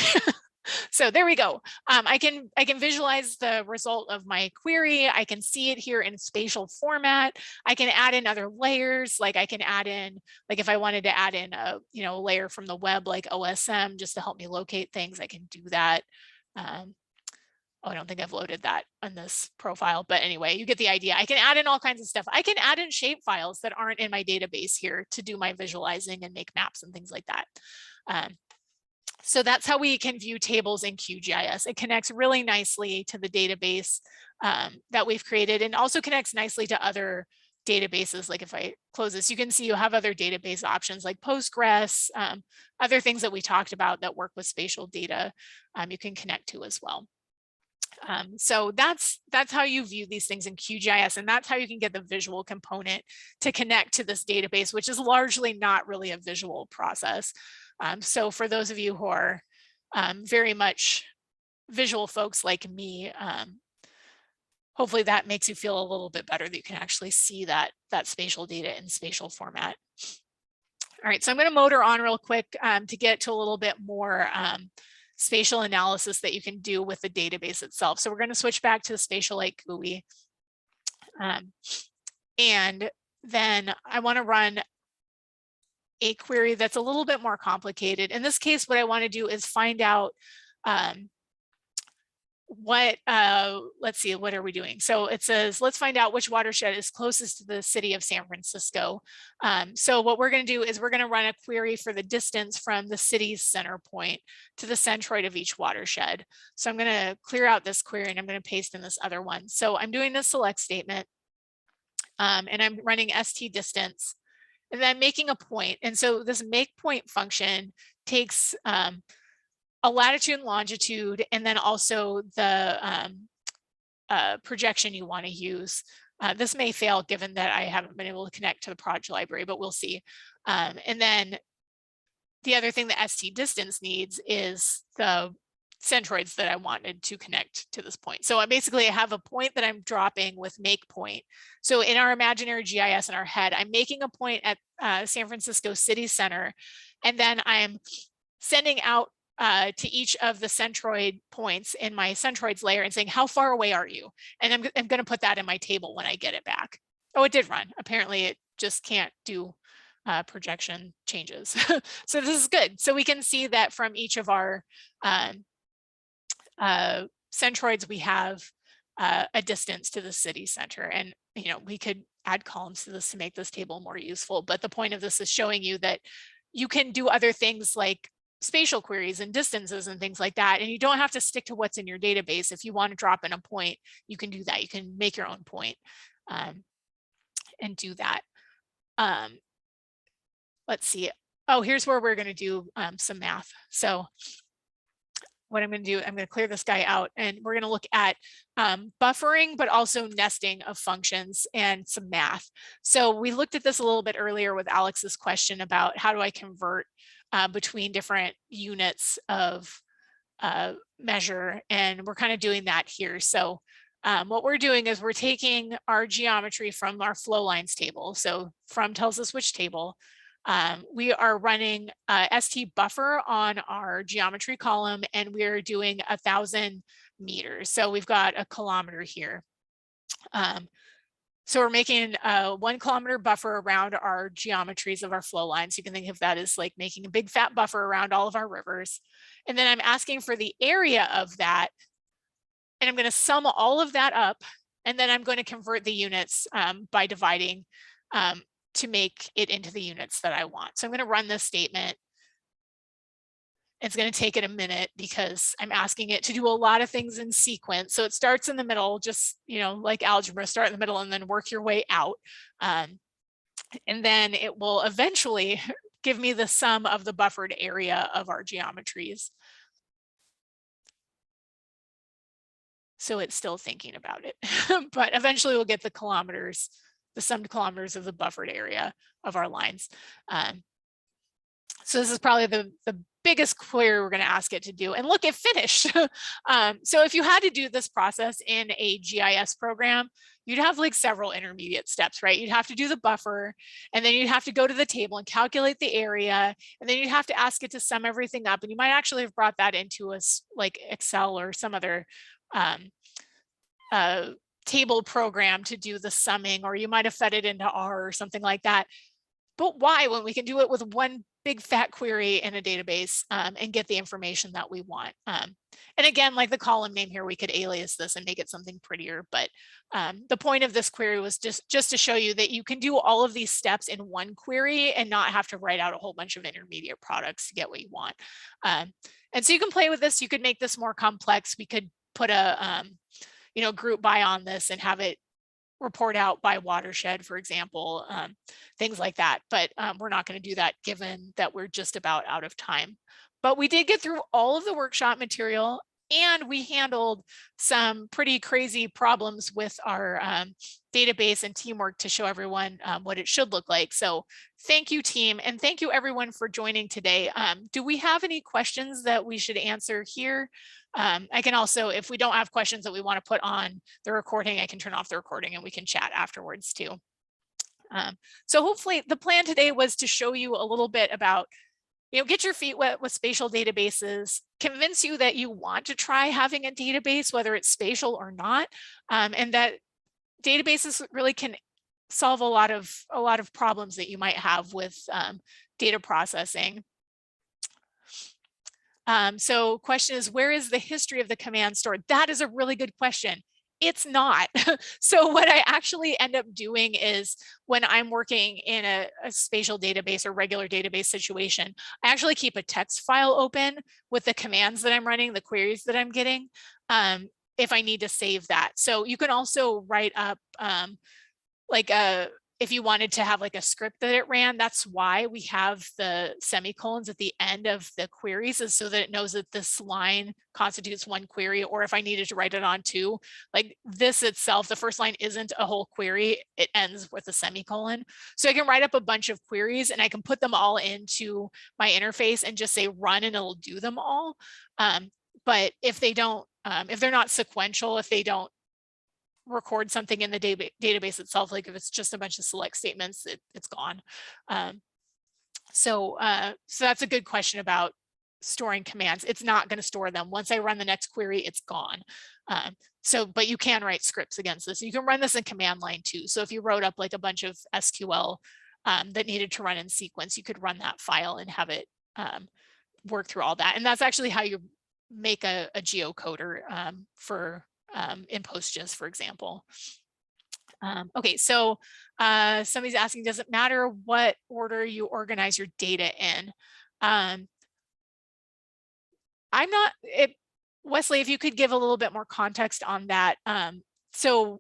So there we go. I can visualize the result of my query. I can see it here in spatial format. I can add in other layers. Like I can add in, like if I wanted to add in a layer from the web like OSM just to help me locate things, I can do that. Oh, I don't think I've loaded that on this profile, but anyway, you get the idea. I can add in all kinds of stuff. I can add in shape files that aren't in my database here to do my visualizing and make maps and things like that. So that's how we can view tables in QGIS. It connects really nicely to the database that we've created and also connects nicely to other databases. Like if I close this, you can see you have other database options like Postgres, other things that we talked about that work with spatial data you can connect to as well. So that's how you view these things in QGIS, and that's how you can get the visual component to connect to this database, which is largely not really a visual process. So for those of you who are very much visual folks like me, hopefully that makes you feel a little bit better that you can actually see that spatial data in spatial format. All right, so I'm going to motor on real quick to get to a little bit more spatial analysis that you can do with the database itself. So we're going to switch back to the SpatiaLite GUI. And then I want to run a query that's a little bit more complicated. In this case, what I want to do is find out let's see, what are we doing? So it says, let's find out which watershed is closest to the city of San Francisco. So what we're going to do is we're going to run a query for the distance from the city's center point to the centroid of each watershed. So I'm going to clear out this query and I'm going to paste in this other one. So I'm doing this select statement and I'm running st distance and then making a point. And so this make point function takes a latitude and longitude, and then also the projection you want to use. This may fail given that I haven't been able to connect to the project library, but we'll see. And then the other thing that st distance needs is the centroids that I wanted to connect to this point. So I basically have a point that I'm dropping with make point. So in our imaginary GIS in our head, I'm making a point at San Francisco city center, and then I'm sending out to each of the centroid points in my centroids layer and saying, how far away are you? And I'm going to put that in my table when I get it back. Oh, it did run. Apparently it just can't do projection changes. So this is good. So we can see that from each of our centroids, we have a distance to the city center. And, we could add columns to this to make this table more useful. But the point of this is showing you that you can do other things like spatial queries and distances and things like that. And you don't have to stick to what's in your database. If you want to drop in a point, you can do that. You can make your own point and do that. Let's see. Oh, here's where we're going to do some math. So what I'm going to do, I'm going to clear this guy out, and we're going to look at buffering, but also nesting of functions and some math. So we looked at this a little bit earlier with Alex's question about how do I convert between different units of measure, and we're kind of doing that here. So what we're doing is we're taking our geometry from our flow lines table. So from tells us which table. We are running ST buffer on our geometry column, and we're doing 1,000 meters. So we've got a kilometer here. So we're making a 1 kilometer buffer around our geometries of our flow lines. You can think of that as like making a big fat buffer around all of our rivers. And then I'm asking for the area of that, and I'm going to sum all of that up, and then I'm going to convert the units by dividing to make it into the units that I want. So I'm going to run this statement. It's going to take it a minute because I'm asking it to do a lot of things in sequence. So it starts in the middle, just, you know, like algebra, start in the middle and then work your way out. And then it will eventually give me the sum of the buffered area of our geometries. So it's still thinking about it, but eventually we'll get the kilometers, the summed kilometers of the buffered area of our lines. So this is probably the biggest query we're going to ask it to do. And look, it finished. So if you had to do this process in a GIS program, you'd have like several intermediate steps, right? You'd have to do the buffer, and then you'd have to go to the table and calculate the area, and then you'd have to ask it to sum everything up. And you might actually have brought that into a like Excel or some other table program to do the summing, or you might have fed it into R or something like that. But why, when we can do it with one big fat query in a database and get the information that we want? And again, like the column name here, we could alias this and make it something prettier. But the point of this query was just to show you that you can do all of these steps in one query and not have to write out a whole bunch of intermediate products to get what you want. And so you can play with this. You could make this more complex. We could put a you know, group by on this and have it report out by watershed, for example, things like that. But we're not going to do that given that we're just about out of time. But we did get through all of the workshop material, and we handled some pretty crazy problems with our database and teamwork to show everyone what it should look like. So thank you, team, and thank you everyone for joining today. Do we have any questions that we should answer here? I can also, if we don't have questions that we want to put on the recording, I can turn off the recording and we can chat afterwards too. So hopefully the plan today was to show you a little bit about, you know, get your feet wet with spatial databases, convince you that you want to try having a database, whether it's spatial or not, and that databases really can solve a lot of problems that you might have with data processing. So question is, where is the history of the command stored? That is a really good question. It's not. So what I actually end up doing is when I'm working in a spatial database or regular database situation, I actually keep a text file open with the commands that I'm running, the queries that I'm getting, if I need to save that. So you can also write up if you wanted to have like a script that it ran, that's why we have the semicolons at the end of the queries, is so that it knows that this line constitutes one query, or if I needed to write it on two, like this itself, the first line isn't a whole query, it ends with a semicolon. So I can write up a bunch of queries and I can put them all into my interface and just say run and it'll do them all. But if they don't, if they're not sequential, if they don't record something in the database itself, like if it's just a bunch of select statements, it's gone. So that's a good question about storing commands. It's not going to store them. Once I run the next query, it's gone. But you can write scripts against this. You can run this in command line too. So if you wrote up like a bunch of SQL that needed to run in sequence, you could run that file and have it work through all that. And that's actually how you make a geocoder for in PostGIS, for example. Okay, so somebody's asking, does it matter what order you organize your data in? I'm not, Wesley, if you could give a little bit more context on that. So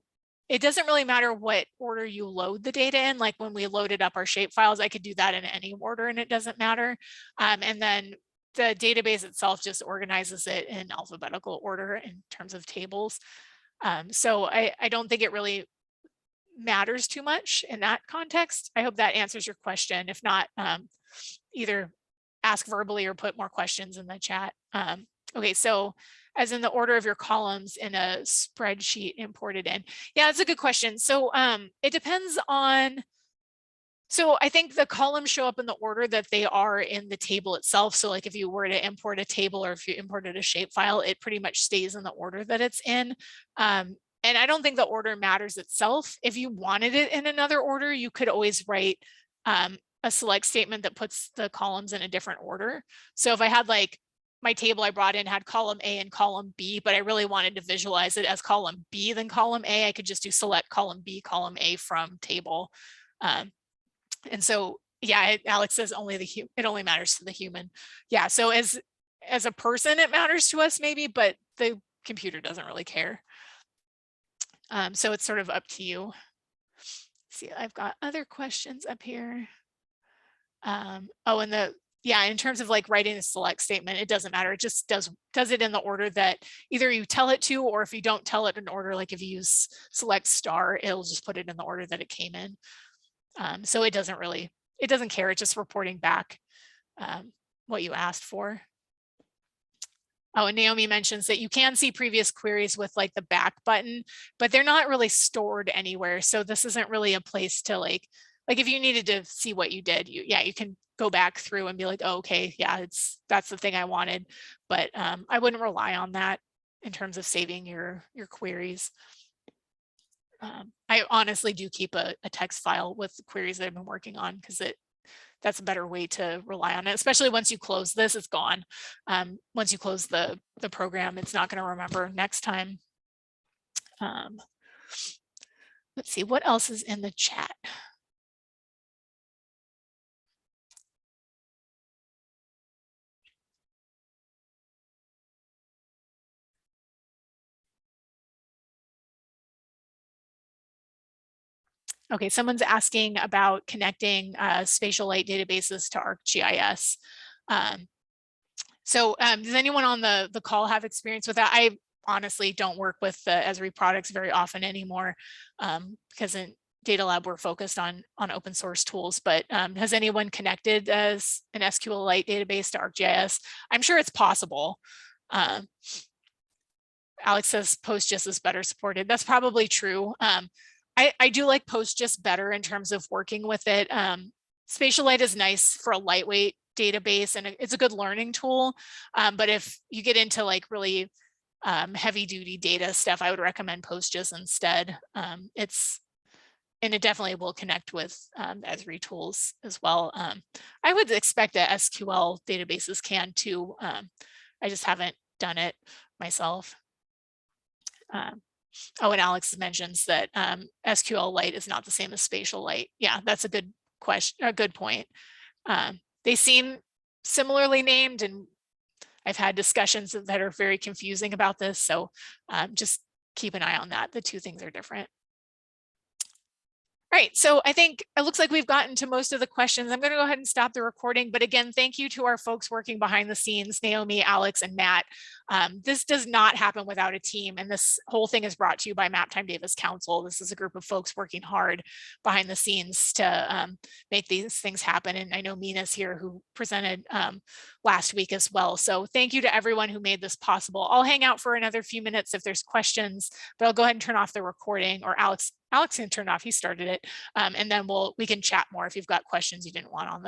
it doesn't really matter what order you load the data in. Like when we loaded up our shape files, I could do that in any order and it doesn't matter. And then the database itself just organizes it in alphabetical order in terms of tables. So I don't think it really matters too much in that context. I hope that answers your question. If not, either ask verbally or put more questions in the chat. Okay, so as in the order of your columns in a spreadsheet imported in. Yeah, that's a good question. So it depends on, so I think the columns show up in the order that they are in the table itself. So like if you were to import a table or if you imported a shapefile, it pretty much stays in the order that it's in. And I don't think the order matters itself. If you wanted it in another order, you could always write a select statement that puts the columns in a different order. So if I had like my table I brought in had column A and column B, but I really wanted to visualize it as column B than column A, I could just do select column B, column A from table. And so, yeah, Alex says it only matters to the human. Yeah, so as a person, it matters to us maybe, but the computer doesn't really care. So it's sort of up to you. See, I've got other questions up here. Oh, and in terms of like writing a select statement, it doesn't matter. It just does it in the order that either you tell it to, or if you don't tell it in order, like if you use select star, it'll just put it in the order that it came in. So it doesn't care. It's just reporting back what you asked for. Oh, and Naomi mentions that you can see previous queries with like the back button, but they're not really stored anywhere. So this isn't really a place to like if you needed to see what you did, you can go back through and be like, oh, okay, yeah, that's the thing I wanted. But I wouldn't rely on that in terms of saving your queries. I honestly do keep a text file with the queries that I've been working on because that's a better way to rely on it, especially once you close this, it's gone. Once you close the program, it's not going to remember next time. Let's see, what else is in the chat? Okay, someone's asking about connecting SpatiaLite databases to ArcGIS. Does anyone on the call have experience with that? I honestly don't work with the Esri products very often anymore because in Data Lab we're focused on open source tools, but has anyone connected as an SQLite database to ArcGIS? I'm sure it's possible. Alex says PostGIS is better supported. That's probably true. I do like PostGIS better in terms of working with it. SpatiaLite is nice for a lightweight database and it's a good learning tool. But if you get into like really heavy duty data stuff, I would recommend PostGIS instead. And it definitely will connect with Esri tools as well. I would expect that SQL databases can too. I just haven't done it myself. Oh, and Alex mentions that SQLite is not the same as SpatiaLite. Yeah, that's a good question, a good point. They seem similarly named, and I've had discussions that are very confusing about this. So just keep an eye on that. The two things are different. All right, so I think it looks like we've gotten to most of the questions. I'm going to go ahead and stop the recording. But again, thank you to our folks working behind the scenes, Naomi, Alex, and Matt. This does not happen without a team. And this whole thing is brought to you by Maptime Davis Council. This is a group of folks working hard behind the scenes to make these things happen. And I know Mina's here who presented last week as well. So thank you to everyone who made this possible. I'll hang out for another few minutes if there's questions, but I'll go ahead and turn off the recording, or Alex can turn it off. He started it. And then we can chat more if you've got questions you didn't want on the